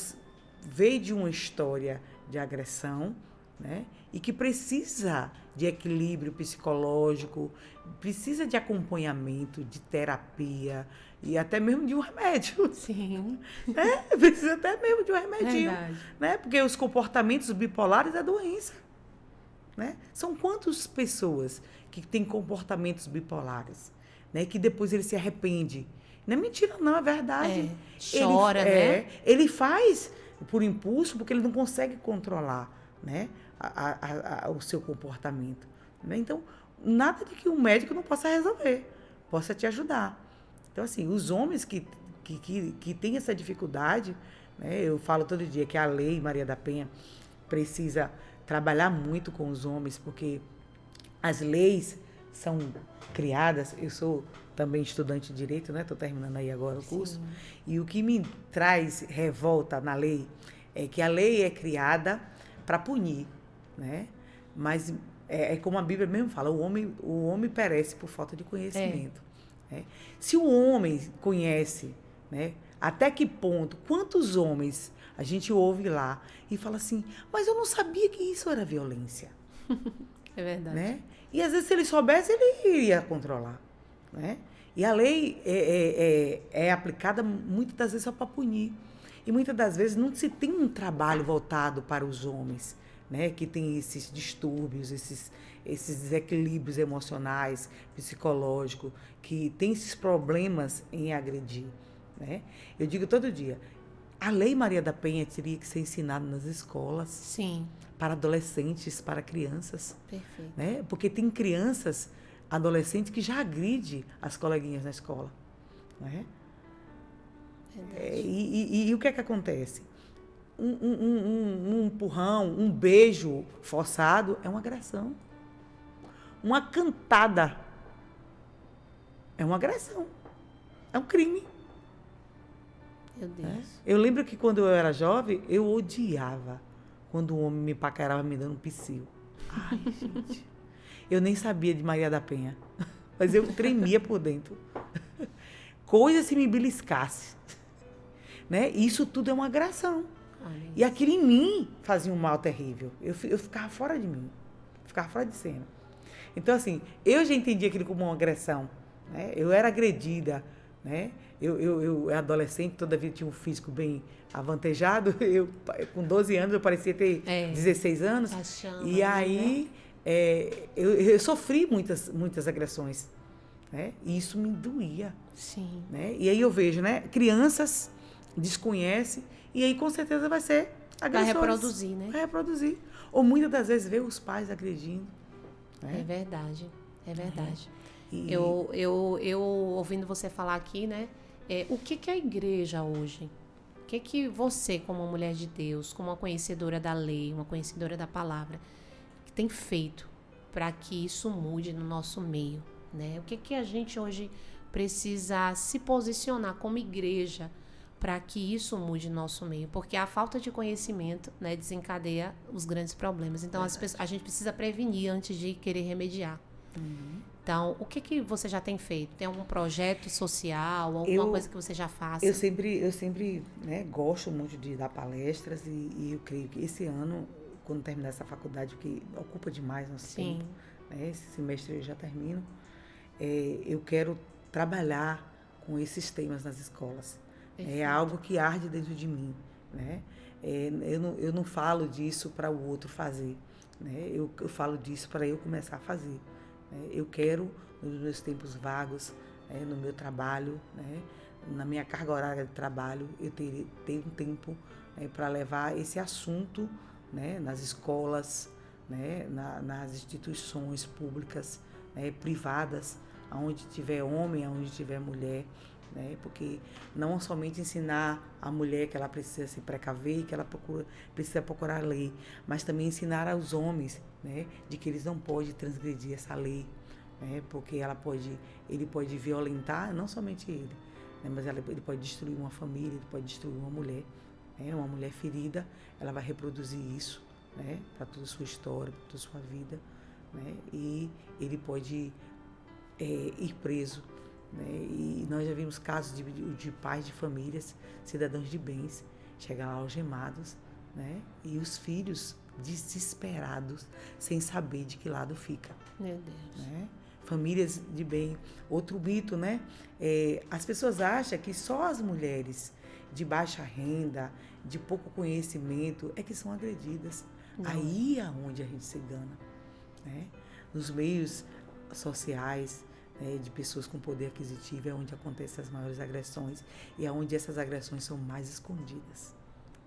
veio de uma história de agressão, né? E que precisa de equilíbrio psicológico, precisa de acompanhamento, de terapia e até mesmo de um remédio. Sim. Né? Precisa até mesmo de um remedinho. Verdade. Né? Porque os comportamentos bipolares é doença. Né? São quantas pessoas que têm comportamentos bipolares, né? Que depois ele se arrepende? Não é mentira, não, é verdade. Chora, né? Ele faz por impulso, porque ele não consegue controlar, né, o seu comportamento. Né? Então, nada de que um médico não possa resolver, possa te ajudar. Então, assim, os homens que têm essa dificuldade, né, eu falo todo dia que a lei Maria da Penha precisa trabalhar muito com os homens, porque as leis são criadas, eu sou também estudante de Direito, né? Estou terminando aí agora o curso. Sim. E o que me traz revolta na lei é que a lei é criada para punir, né? Mas é como a Bíblia mesmo fala, o homem perece por falta de conhecimento. Né? Se o homem conhece, né? Até que ponto, quantos homens a gente ouve lá e fala assim, mas eu não sabia que isso era violência. É verdade. Né? E às vezes se ele soubesse, ele iria controlar. Né? E a lei é aplicada muitas das vezes só para punir. E muitas das vezes não se tem um trabalho voltado para os homens, né, que tem esses distúrbios, esses desequilíbrios emocionais, psicológicos, que tem esses problemas em agredir. Né? Eu digo todo dia, a Lei Maria da Penha teria que ser ensinada nas escolas. Sim. Para adolescentes, para crianças. Perfeito. Né? Porque tem crianças, adolescentes, que já agridem as coleguinhas na escola. Né? E o que é que acontece? Um empurrão, um beijo forçado é uma agressão. Uma cantada é uma agressão. É um crime. Meu Deus. Eu lembro que quando eu era jovem, eu odiava quando um homem me paquerava me dando um psiu. Ai, gente. Eu nem sabia de Maria da Penha. Mas eu tremia por dentro. Coisa se me beliscasse. Né? Isso tudo é uma agressão. Ai, e aquilo em mim fazia um mal terrível. Eu ficava fora de mim. Ficava fora de cena. Então, assim, eu já entendi aquilo como uma agressão. Né? Eu era agredida. Né? Eu adolescente, toda vida tinha um físico bem avantajado. Eu, com 12 anos, eu parecia ter 16 anos. Achando, e aí, eu sofri muitas agressões. Né? E isso me doía. Sim. Né? E aí eu vejo, né? Crianças desconhecem e aí com certeza vai ser agressores. Vai reproduzir, né? Vai reproduzir. Ou muitas das vezes vê os pais agredindo. Né? É verdade. É verdade. Eu ouvindo você falar aqui, né? O que é a igreja hoje? O que você, como mulher de Deus, como uma conhecedora da lei, uma conhecedora da palavra, que tem feito para que isso mude no nosso meio? Né? O que a gente hoje precisa se posicionar como igreja para que isso mude no nosso meio? Porque a falta de conhecimento, né, desencadeia os grandes problemas. Então, a gente precisa prevenir antes de querer remediar. Uhum. Então, o que você já tem feito? Tem algum projeto social, alguma coisa que você já faça? Eu sempre né, gosto muito de dar palestras e eu creio que esse ano, quando terminar essa faculdade, que ocupa demais nosso tempo, né, esse semestre eu já termino, eu quero trabalhar com esses temas nas escolas. Perfeito. É algo que arde dentro de mim. Né? Eu não falo disso para o outro fazer. Né? Eu falo disso para eu começar a fazer. Eu quero, nos meus tempos vagos, no meu trabalho, né, na minha carga horária de trabalho, eu ter um tempo para levar esse assunto, né, nas escolas, né, nas instituições públicas, né, privadas, onde tiver homem, onde tiver mulher. Né, porque não somente ensinar a mulher que ela precisa se precaver e que ela precisa procurar a lei, mas também ensinar aos homens, né, de que eles não podem transgredir essa lei, né, porque ele pode violentar, não somente ele, né, mas ele pode destruir uma família, ele pode destruir uma mulher. Né, uma mulher ferida, ela vai reproduzir isso, né, para toda a sua história, para toda a sua vida. Né, e ele pode ir preso. Né? E nós já vimos casos de pais de famílias, cidadãos de bens, chegar lá algemados, né? E os filhos desesperados, sem saber de que lado fica. Meu Deus. Né? Famílias de bem. Outro mito, né? As pessoas acham que só as mulheres de baixa renda, de pouco conhecimento, é que são agredidas. Não. Aí é onde a gente se engana. Né? Nos meios sociais, de pessoas com poder aquisitivo, é onde acontecem as maiores agressões e é onde essas agressões são mais escondidas,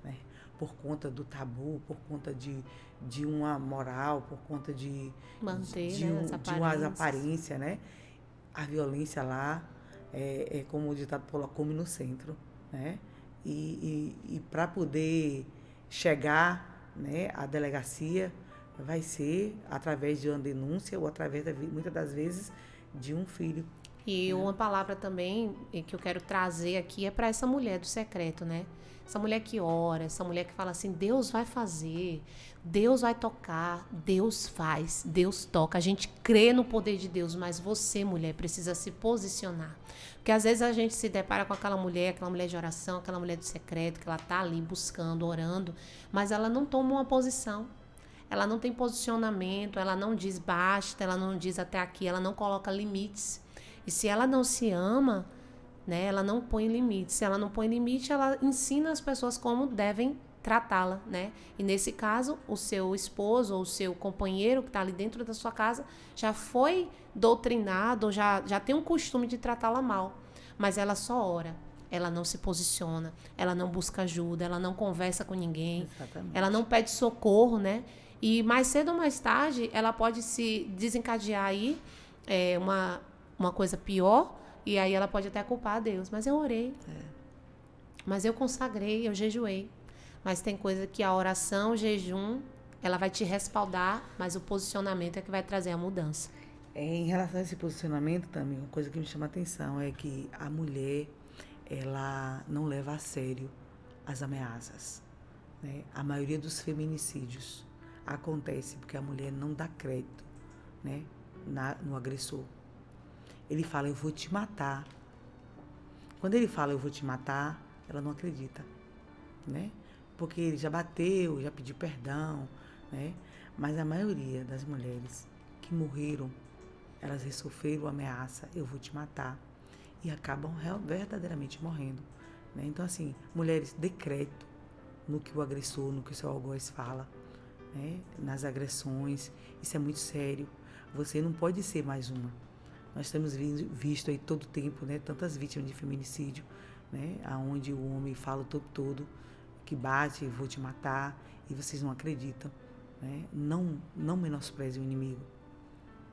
né? Por conta do tabu, por conta de uma moral, por conta de umas aparências, né? A violência lá como o ditado popular, come no centro, né? E para poder chegar, né, à delegacia vai ser através de uma denúncia ou através, muitas das vezes, de um filho. E uma palavra também que eu quero trazer aqui é para essa mulher do secreto, né? Essa mulher que ora, essa mulher que fala assim, Deus vai fazer, Deus vai tocar, Deus faz, Deus toca. A gente crê no poder de Deus, mas você, mulher, precisa se posicionar. Porque às vezes a gente se depara com aquela mulher de oração, aquela mulher do secreto, que ela tá ali buscando, orando, mas ela não toma uma posição. Ela não tem posicionamento, ela não diz basta, ela não diz até aqui, ela não coloca limites. E se ela não se ama, né, ela não põe limite. Se ela não põe limite, ela ensina as pessoas como devem tratá-la, né? E nesse caso, o seu esposo ou o seu companheiro que está ali dentro da sua casa já foi doutrinado, já tem um costume de tratá-la mal. Mas ela só ora, ela não se posiciona, ela não busca ajuda, ela não conversa com ninguém, Exatamente. ela não pede socorro, né? E mais cedo ou mais tarde, ela pode se desencadear aí uma coisa pior, e aí ela pode até culpar a Deus. Mas eu orei, mas eu consagrei, eu jejuei. Mas tem coisa que a oração, o jejum, ela vai te respaldar, mas o posicionamento é que vai trazer a mudança. Em relação a esse posicionamento também, uma coisa que me chama a atenção é que a mulher, ela não leva a sério as ameaças, né? A maioria dos feminicídios acontece porque a mulher não dá crédito, né, no agressor. Ele fala, eu vou te matar. Quando ele fala, eu vou te matar, ela não acredita, né? Porque ele já bateu, já pediu perdão, né? Mas a maioria das mulheres que morreram, elas sofreram ameaça, eu vou te matar. E acabam verdadeiramente morrendo, né? Então, assim, mulheres, dê crédito no que o agressor, no que o seu algoz fala, né? Nas agressões, isso é muito sério. Você não pode ser mais uma. Nós temos visto aí todo o tempo, né, tantas vítimas de feminicídio, né, onde o homem fala o tempo todo que bate, vou te matar, e vocês não acreditam, né? Não menospreze o inimigo.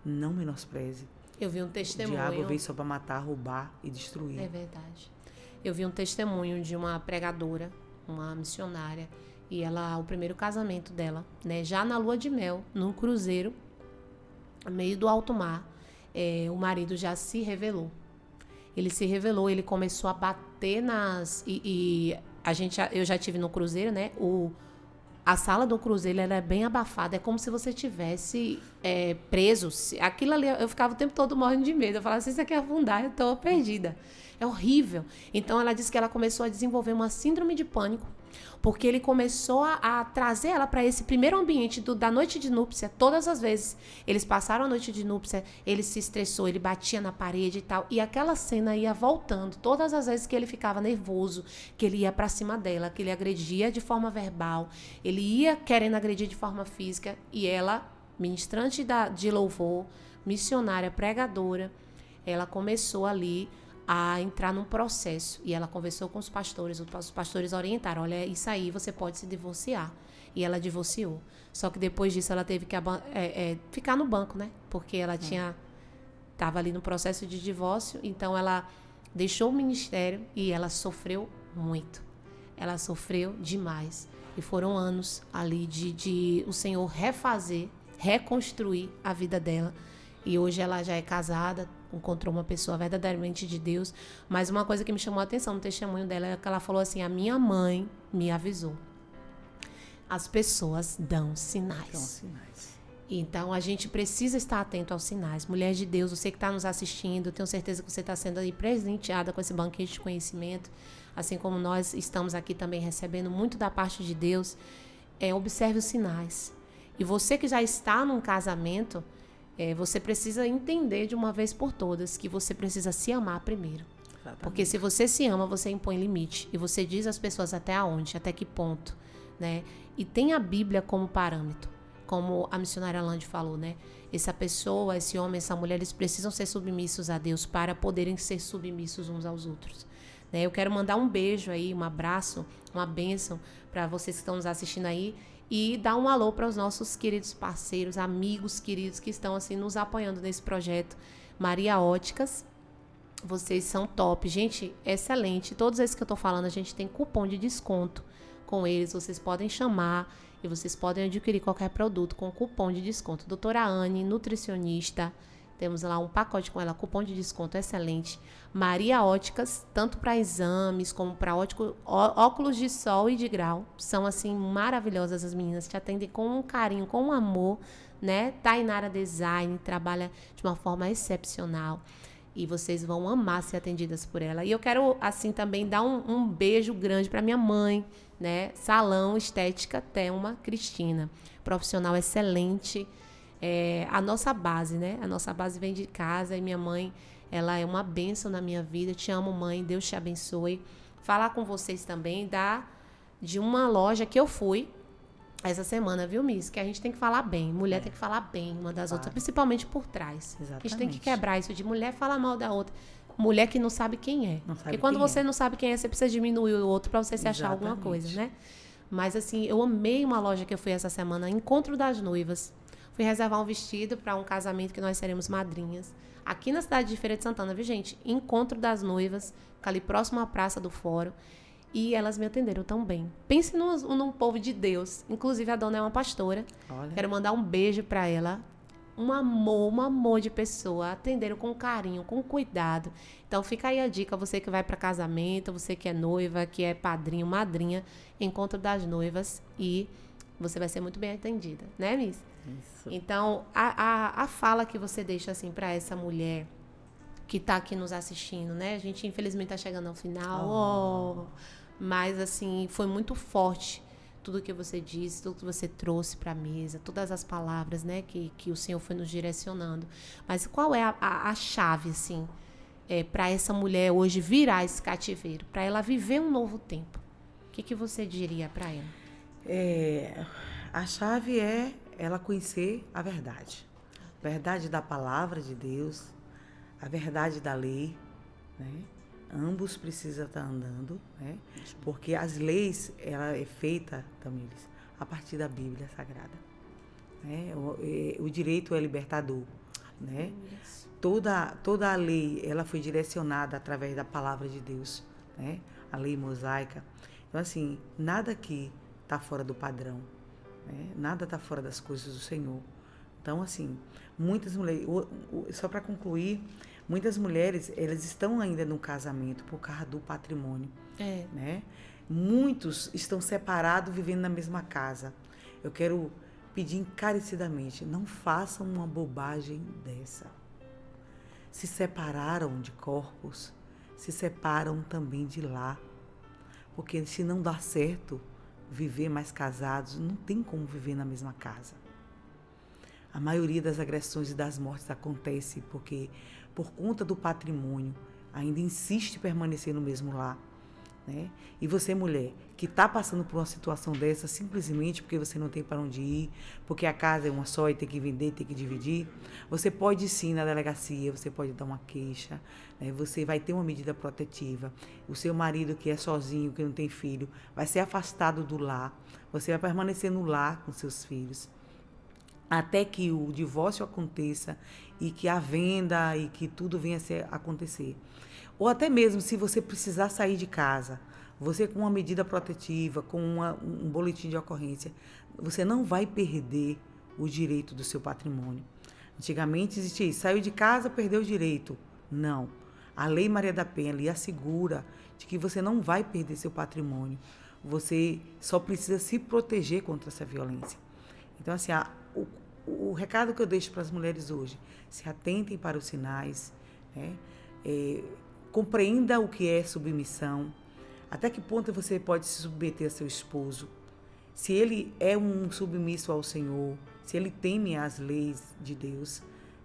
Não menospreze. Eu vi um testemunho. O diabo veio só para matar, roubar e destruir. É verdade. Eu vi um testemunho de uma pregadora, uma missionária, e ela, o primeiro casamento dela, né, já na lua de mel, num cruzeiro, no meio do alto mar, o marido já se revelou. Ele se revelou, ele começou a bater eu já tive no cruzeiro, né? A sala do cruzeiro ela é bem abafada, é como se você tivesse preso. Aquilo ali, eu ficava o tempo todo morrendo de medo. Eu falava, se isso aqui afundar, eu tô perdida. É horrível. Então ela disse que ela começou a desenvolver uma síndrome de pânico, porque ele começou a trazer ela para esse primeiro ambiente da noite de núpcia. Todas as vezes eles passaram a noite de núpcia, ele se estressou, ele batia na parede e tal, e aquela cena ia voltando. Todas as vezes que ele ficava nervoso, que ele ia para cima dela, que ele agredia de forma verbal, ele ia querendo agredir de forma física, e ela, ministrante de louvor, missionária, pregadora, ela começou ali a entrar num processo, e ela conversou com os pastores orientaram, olha, isso aí você pode se divorciar, e ela divorciou. Só que depois disso ela teve que ficar no banco, né, porque ela estava ali no processo de divórcio, então ela deixou o ministério e ela sofreu muito, ela sofreu demais, e foram anos ali de o Senhor reconstruir a vida dela. E hoje ela já é casada, encontrou uma pessoa verdadeiramente de Deus. Mas uma coisa que me chamou a atenção no testemunho dela é que ela falou assim, a minha mãe me avisou. As pessoas dão sinais. Dão sinais. Então a gente precisa estar atento aos sinais. Mulher de Deus, você que está nos assistindo, tenho certeza que você está sendo aí presenteada com esse banquete de conhecimento. Assim como nós estamos aqui também recebendo muito da parte de Deus. Observe os sinais. E você que já está num casamento, você precisa entender de uma vez por todas que você precisa se amar primeiro. Exatamente. Porque se você se ama, você impõe limite. E você diz às pessoas até aonde, até que ponto, né? E tem a Bíblia como parâmetro. Como a missionária Lande falou, né? Essa pessoa, esse homem, essa mulher, eles precisam ser submissos a Deus para poderem ser submissos uns aos outros. Né? Eu quero mandar um beijo aí, um abraço, uma bênção para vocês que estão nos assistindo aí. E dar um alô para os nossos queridos parceiros, amigos queridos que estão assim nos apoiando nesse projeto. Maria Óticas, vocês são top. Gente, excelente. Todos esses que eu tô falando, a gente tem cupom de desconto com eles. Vocês podem chamar e vocês podem adquirir qualquer produto com cupom de desconto. Doutora Anne, nutricionista. Temos lá um pacote com ela, cupom de desconto excelente. Maria Óticas, tanto para exames como para óculos de sol e de grau. São, assim, maravilhosas as meninas. Te atendem com um carinho, com um amor, né? Tainara Design trabalha de uma forma excepcional. E vocês vão amar ser atendidas por ela. E eu quero, assim, também dar um beijo grande para minha mãe, né? Salão Estética Thelma Cristina. Profissional excelente. A nossa base, né? A nossa base vem de casa e minha mãe, Ela é uma bênção na minha vida. Te amo, mãe. Deus te abençoe. Falar com vocês também de uma loja que eu fui essa semana, viu, Miss? Que a gente tem que falar bem. Mulher tem que falar bem uma das outras, principalmente por trás. Exatamente. A gente tem que quebrar isso de mulher falar mal da outra. Mulher que não sabe quem é. Porque quando você não sabe quem é, você precisa diminuir o outro pra você se achar alguma coisa, né? Mas assim, eu amei uma loja que eu fui essa semana, Encontro das Noivas. Fui reservar um vestido para um casamento que nós seremos madrinhas. Aqui na cidade de Feira de Santana, viu, gente? Encontro das Noivas, ali próximo à Praça do Fórum. E elas me atenderam tão bem. Pense num povo de Deus. Inclusive, a dona é uma pastora. Olha. Quero mandar um beijo para ela. Um amor de pessoa. Atenderam com carinho, com cuidado. Então, fica aí a dica. Você que vai para casamento, você que é noiva, que é padrinho, madrinha, Encontro das Noivas. E você vai ser muito bem atendida. Né, Miss? Isso. Então, a fala que você deixa, assim, para essa mulher que tá aqui nos assistindo, né? A gente, infelizmente, tá chegando ao final. Mas, assim, foi muito forte tudo que você disse, tudo que você trouxe para a mesa, todas as palavras, né, que o Senhor foi nos direcionando. Mas qual é a chave, assim, para essa mulher hoje virar esse cativeiro, para ela viver um novo tempo? O que você diria para ela? A chave é ela conhecer a verdade. A verdade da palavra de Deus, a verdade da lei, né? Ambos precisam estar andando, né? Porque as leis, ela é feita, Tamires, a partir da Bíblia Sagrada. Né? O direito é libertador, né? Toda a lei, ela foi direcionada através da palavra de Deus, né? A lei mosaica. Então, assim, nada aqui está fora do padrão, né? Nada está fora das coisas do Senhor. Então, assim, muitas mulheres, só para concluir, muitas mulheres, elas estão ainda no casamento por causa do patrimônio, né? Muitos estão separados, vivendo na mesma casa. Eu quero pedir encarecidamente, não façam uma bobagem dessa. Se separaram de corpos, se separam também de lá. Porque se não dá certo viver mais casados, não tem como viver na mesma casa. A maioria das agressões e das mortes acontece porque, por conta do patrimônio, ainda insiste em permanecer no mesmo lar, né? E você, mulher, que está passando por uma situação dessa simplesmente porque você não tem para onde ir, porque a casa é uma só e tem que vender, tem que dividir, você pode sim na delegacia, você pode dar uma queixa, né? Você vai ter uma medida protetiva. O seu marido que é sozinho, que não tem filho, vai ser afastado do lar, você vai permanecer no lar com seus filhos, até que o divórcio aconteça e que a venda e que tudo venha a acontecer. Ou até mesmo se você precisar sair de casa, você com uma medida protetiva, com um boletim de ocorrência, você não vai perder o direito do seu patrimônio. Antigamente existia isso, saiu de casa, perdeu o direito. Não. A Lei Maria da Penha lhe assegura de que você não vai perder seu patrimônio. Você só precisa se proteger contra essa violência. Então, assim, o recado que eu deixo para as mulheres hoje, se atentem para os sinais, né? Compreenda o que é submissão, até que ponto você pode se submeter a seu esposo, se ele é um submisso ao Senhor, se ele teme as leis de Deus,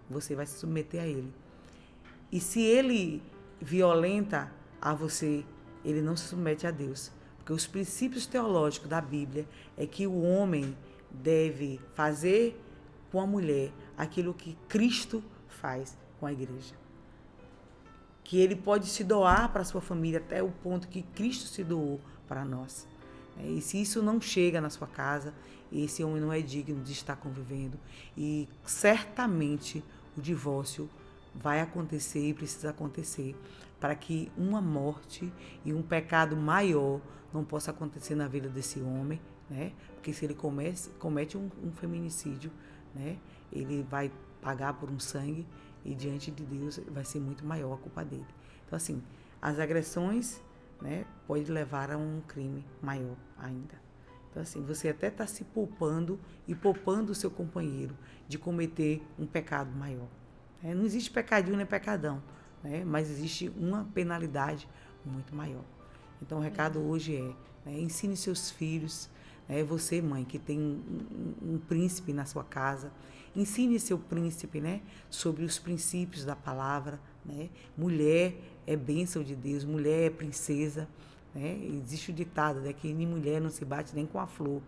você vai se submeter a ele. E se ele violenta a você, ele não se submete a Deus, porque os princípios teológicos da Bíblia é que o homem deve fazer com a mulher aquilo que Cristo faz com a igreja. Que ele pode se doar para a sua família até o ponto que Cristo se doou para nós. E se isso não chega na sua casa, esse homem não é digno de estar convivendo. E certamente o divórcio vai acontecer e precisa acontecer para que uma morte e um pecado maior não possa acontecer na vida desse homem, né? Porque se ele comete um feminicídio, né? Ele vai pagar por um sangue e diante de Deus vai ser muito maior a culpa dele. Então, assim, as agressões, né, pode levar a um crime maior ainda. Então, assim, você até está se poupando e poupando o seu companheiro de cometer um pecado maior. Não existe pecadinho nem pecadão, né? Mas existe uma penalidade muito maior. Então, o recado hoje ensine seus filhos, você, mãe, que tem um príncipe na sua casa, ensine seu príncipe, né, sobre os princípios da palavra, né? Mulher é bênção de Deus, mulher é princesa, né? Existe o ditado, né, que nem mulher não se bate nem com a flor,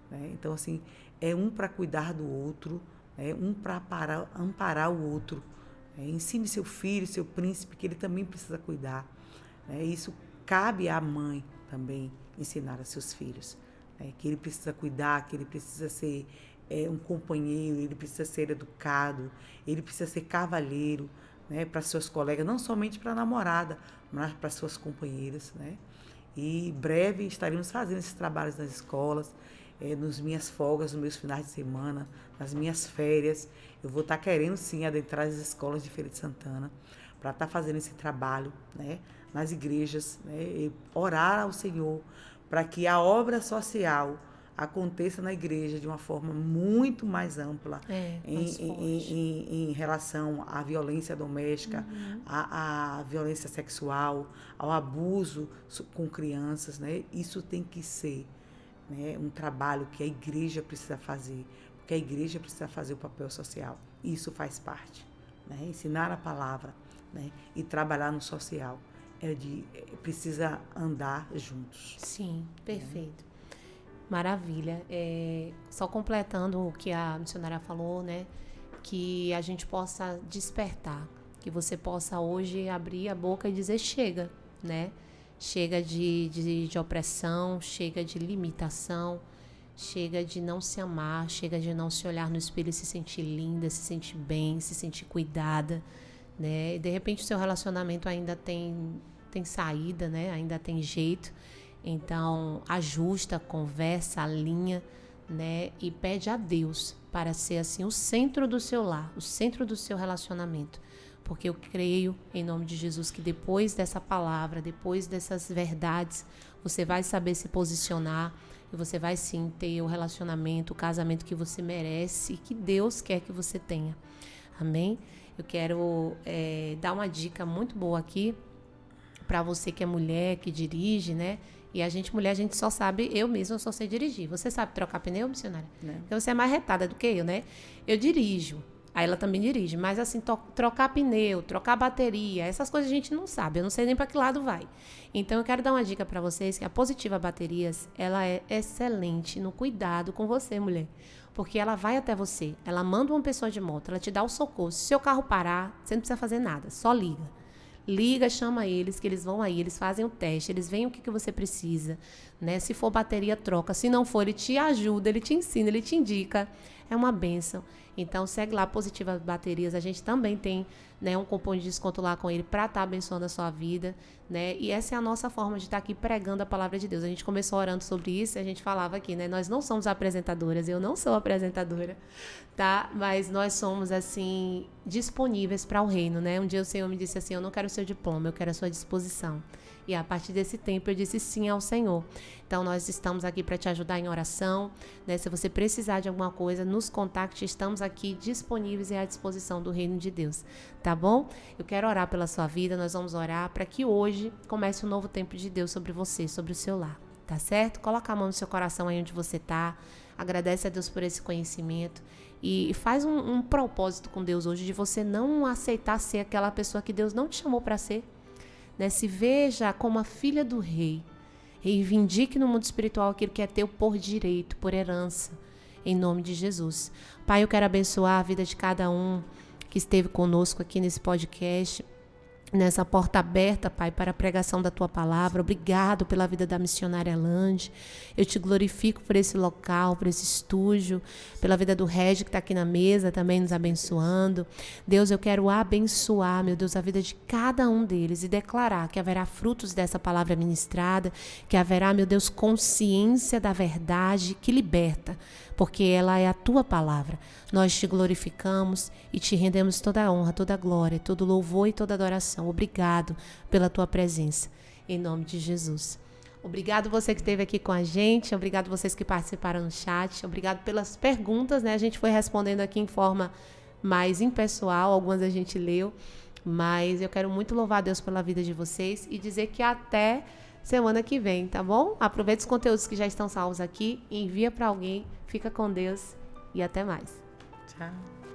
né? Então, assim, é um para cuidar do outro, né? Um para amparar o outro. Ensine seu filho, seu príncipe, que ele também precisa cuidar, né? Isso cabe à mãe também ensinar a seus filhos, né? Que ele precisa cuidar, que ele precisa ser um companheiro, ele precisa ser educado, ele precisa ser cavalheiro, né? Para seus colegas, não somente para a namorada, mas para suas companheiras, né? E breve estaremos fazendo esses trabalhos nas escolas, nas minhas folgas, nos meus finais de semana, nas minhas férias. Eu vou estar querendo, sim, adentrar as escolas de Feira de Santana para estar fazendo esse trabalho, né, nas igrejas, né, e orar ao Senhor para que a obra social aconteça na igreja de uma forma muito mais ampla em relação à violência doméstica, à violência sexual, ao abuso com crianças, né? Isso tem que ser, né, um trabalho que a igreja precisa fazer, porque a igreja precisa fazer o papel social. Isso faz parte, né? Ensinar a palavra, né, e trabalhar no social precisa andar juntos. Sim, perfeito. Maravilha. Só completando o que a missionária falou, né? Que a gente possa despertar, que você possa hoje abrir a boca e dizer chega, né? Chega de opressão, chega de limitação, chega de não se amar, chega de não se olhar no espelho e se sentir linda, se sentir bem, se sentir cuidada, né? E de repente o seu relacionamento ainda tem saída, né? Ainda tem jeito. Então, ajusta, conversa, alinha, né? E pede a Deus para ser assim o centro do seu lar, o centro do seu relacionamento. Porque eu creio, em nome de Jesus, que depois dessa palavra, depois dessas verdades, você vai saber se posicionar e você vai sim ter o relacionamento, o casamento que você merece e que Deus quer que você tenha. Amém? Eu quero dar uma dica muito boa aqui para você que é mulher, que dirige, né? E a gente, mulher, a gente só sabe, eu mesma só sei dirigir. Você sabe trocar pneu, missionária? Não. Então você é mais retada do que eu, né? Eu dirijo, aí ela também dirige, mas assim, trocar pneu, trocar bateria, essas coisas a gente não sabe, eu não sei nem para que lado vai. Então eu quero dar uma dica para vocês, que a Positiva Baterias, ela é excelente no cuidado com você, mulher. Porque ela vai até você, ela manda uma pessoa de moto, ela te dá o socorro. Se seu carro parar, você não precisa fazer nada, só liga. Liga, chama eles, que eles vão aí, eles fazem o teste, eles veem o que você precisa, né? Se for bateria, troca. Se não for, ele te ajuda, ele te ensina, ele te indica. É uma bênção. Então, segue lá, Positiva Baterias. A gente também tem, né, um cupom de desconto lá com ele para estar abençoando a sua vida, né? E essa é a nossa forma de estar aqui pregando a palavra de Deus. A gente começou orando sobre isso e a gente falava aqui, né? Nós não somos apresentadoras, eu não sou apresentadora, tá? Mas nós somos, assim, disponíveis para o reino, né? Um dia o Senhor me disse assim, eu não quero o seu diploma, eu quero a sua disposição. E a partir desse tempo eu disse sim ao Senhor. Então nós estamos aqui para te ajudar em oração, né? Se você precisar de alguma coisa, nos contacte, estamos aqui disponíveis e à disposição do reino de Deus, tá bom? Eu quero orar pela sua vida, nós vamos orar para que hoje comece um novo tempo de Deus sobre você, sobre o seu lar, tá certo? Coloca a mão no seu coração aí onde você tá, agradece a Deus por esse conhecimento e faz um propósito com Deus hoje de você não aceitar ser aquela pessoa que Deus não te chamou para ser, né? Se veja como a filha do rei. Reivindique no mundo espiritual aquilo que é teu por direito, por herança, em nome de Jesus. Pai, eu quero abençoar a vida de cada um que esteve conosco aqui nesse podcast, nessa porta aberta, Pai, para a pregação da Tua palavra. Obrigado pela vida da missionária Lande. Eu te glorifico por esse local, por esse estúdio, pela vida do Regi que está aqui na mesa também nos abençoando. Deus, eu quero abençoar, meu Deus, a vida de cada um deles e declarar que haverá frutos dessa palavra ministrada, que haverá, meu Deus, consciência da verdade que liberta, porque ela é a Tua palavra. Nós te glorificamos e te rendemos toda a honra, toda a glória, todo louvor e toda adoração. Obrigado pela Tua presença, em nome de Jesus. Obrigado você que esteve aqui com a gente, obrigado vocês que participaram no chat, obrigado pelas perguntas, né? A gente foi respondendo aqui em forma mais impessoal, algumas a gente leu, mas eu quero muito louvar a Deus pela vida de vocês e dizer que até semana que vem, tá bom? Aproveite os conteúdos que já estão salvos aqui, envia para alguém, fica com Deus e até mais. Tchau.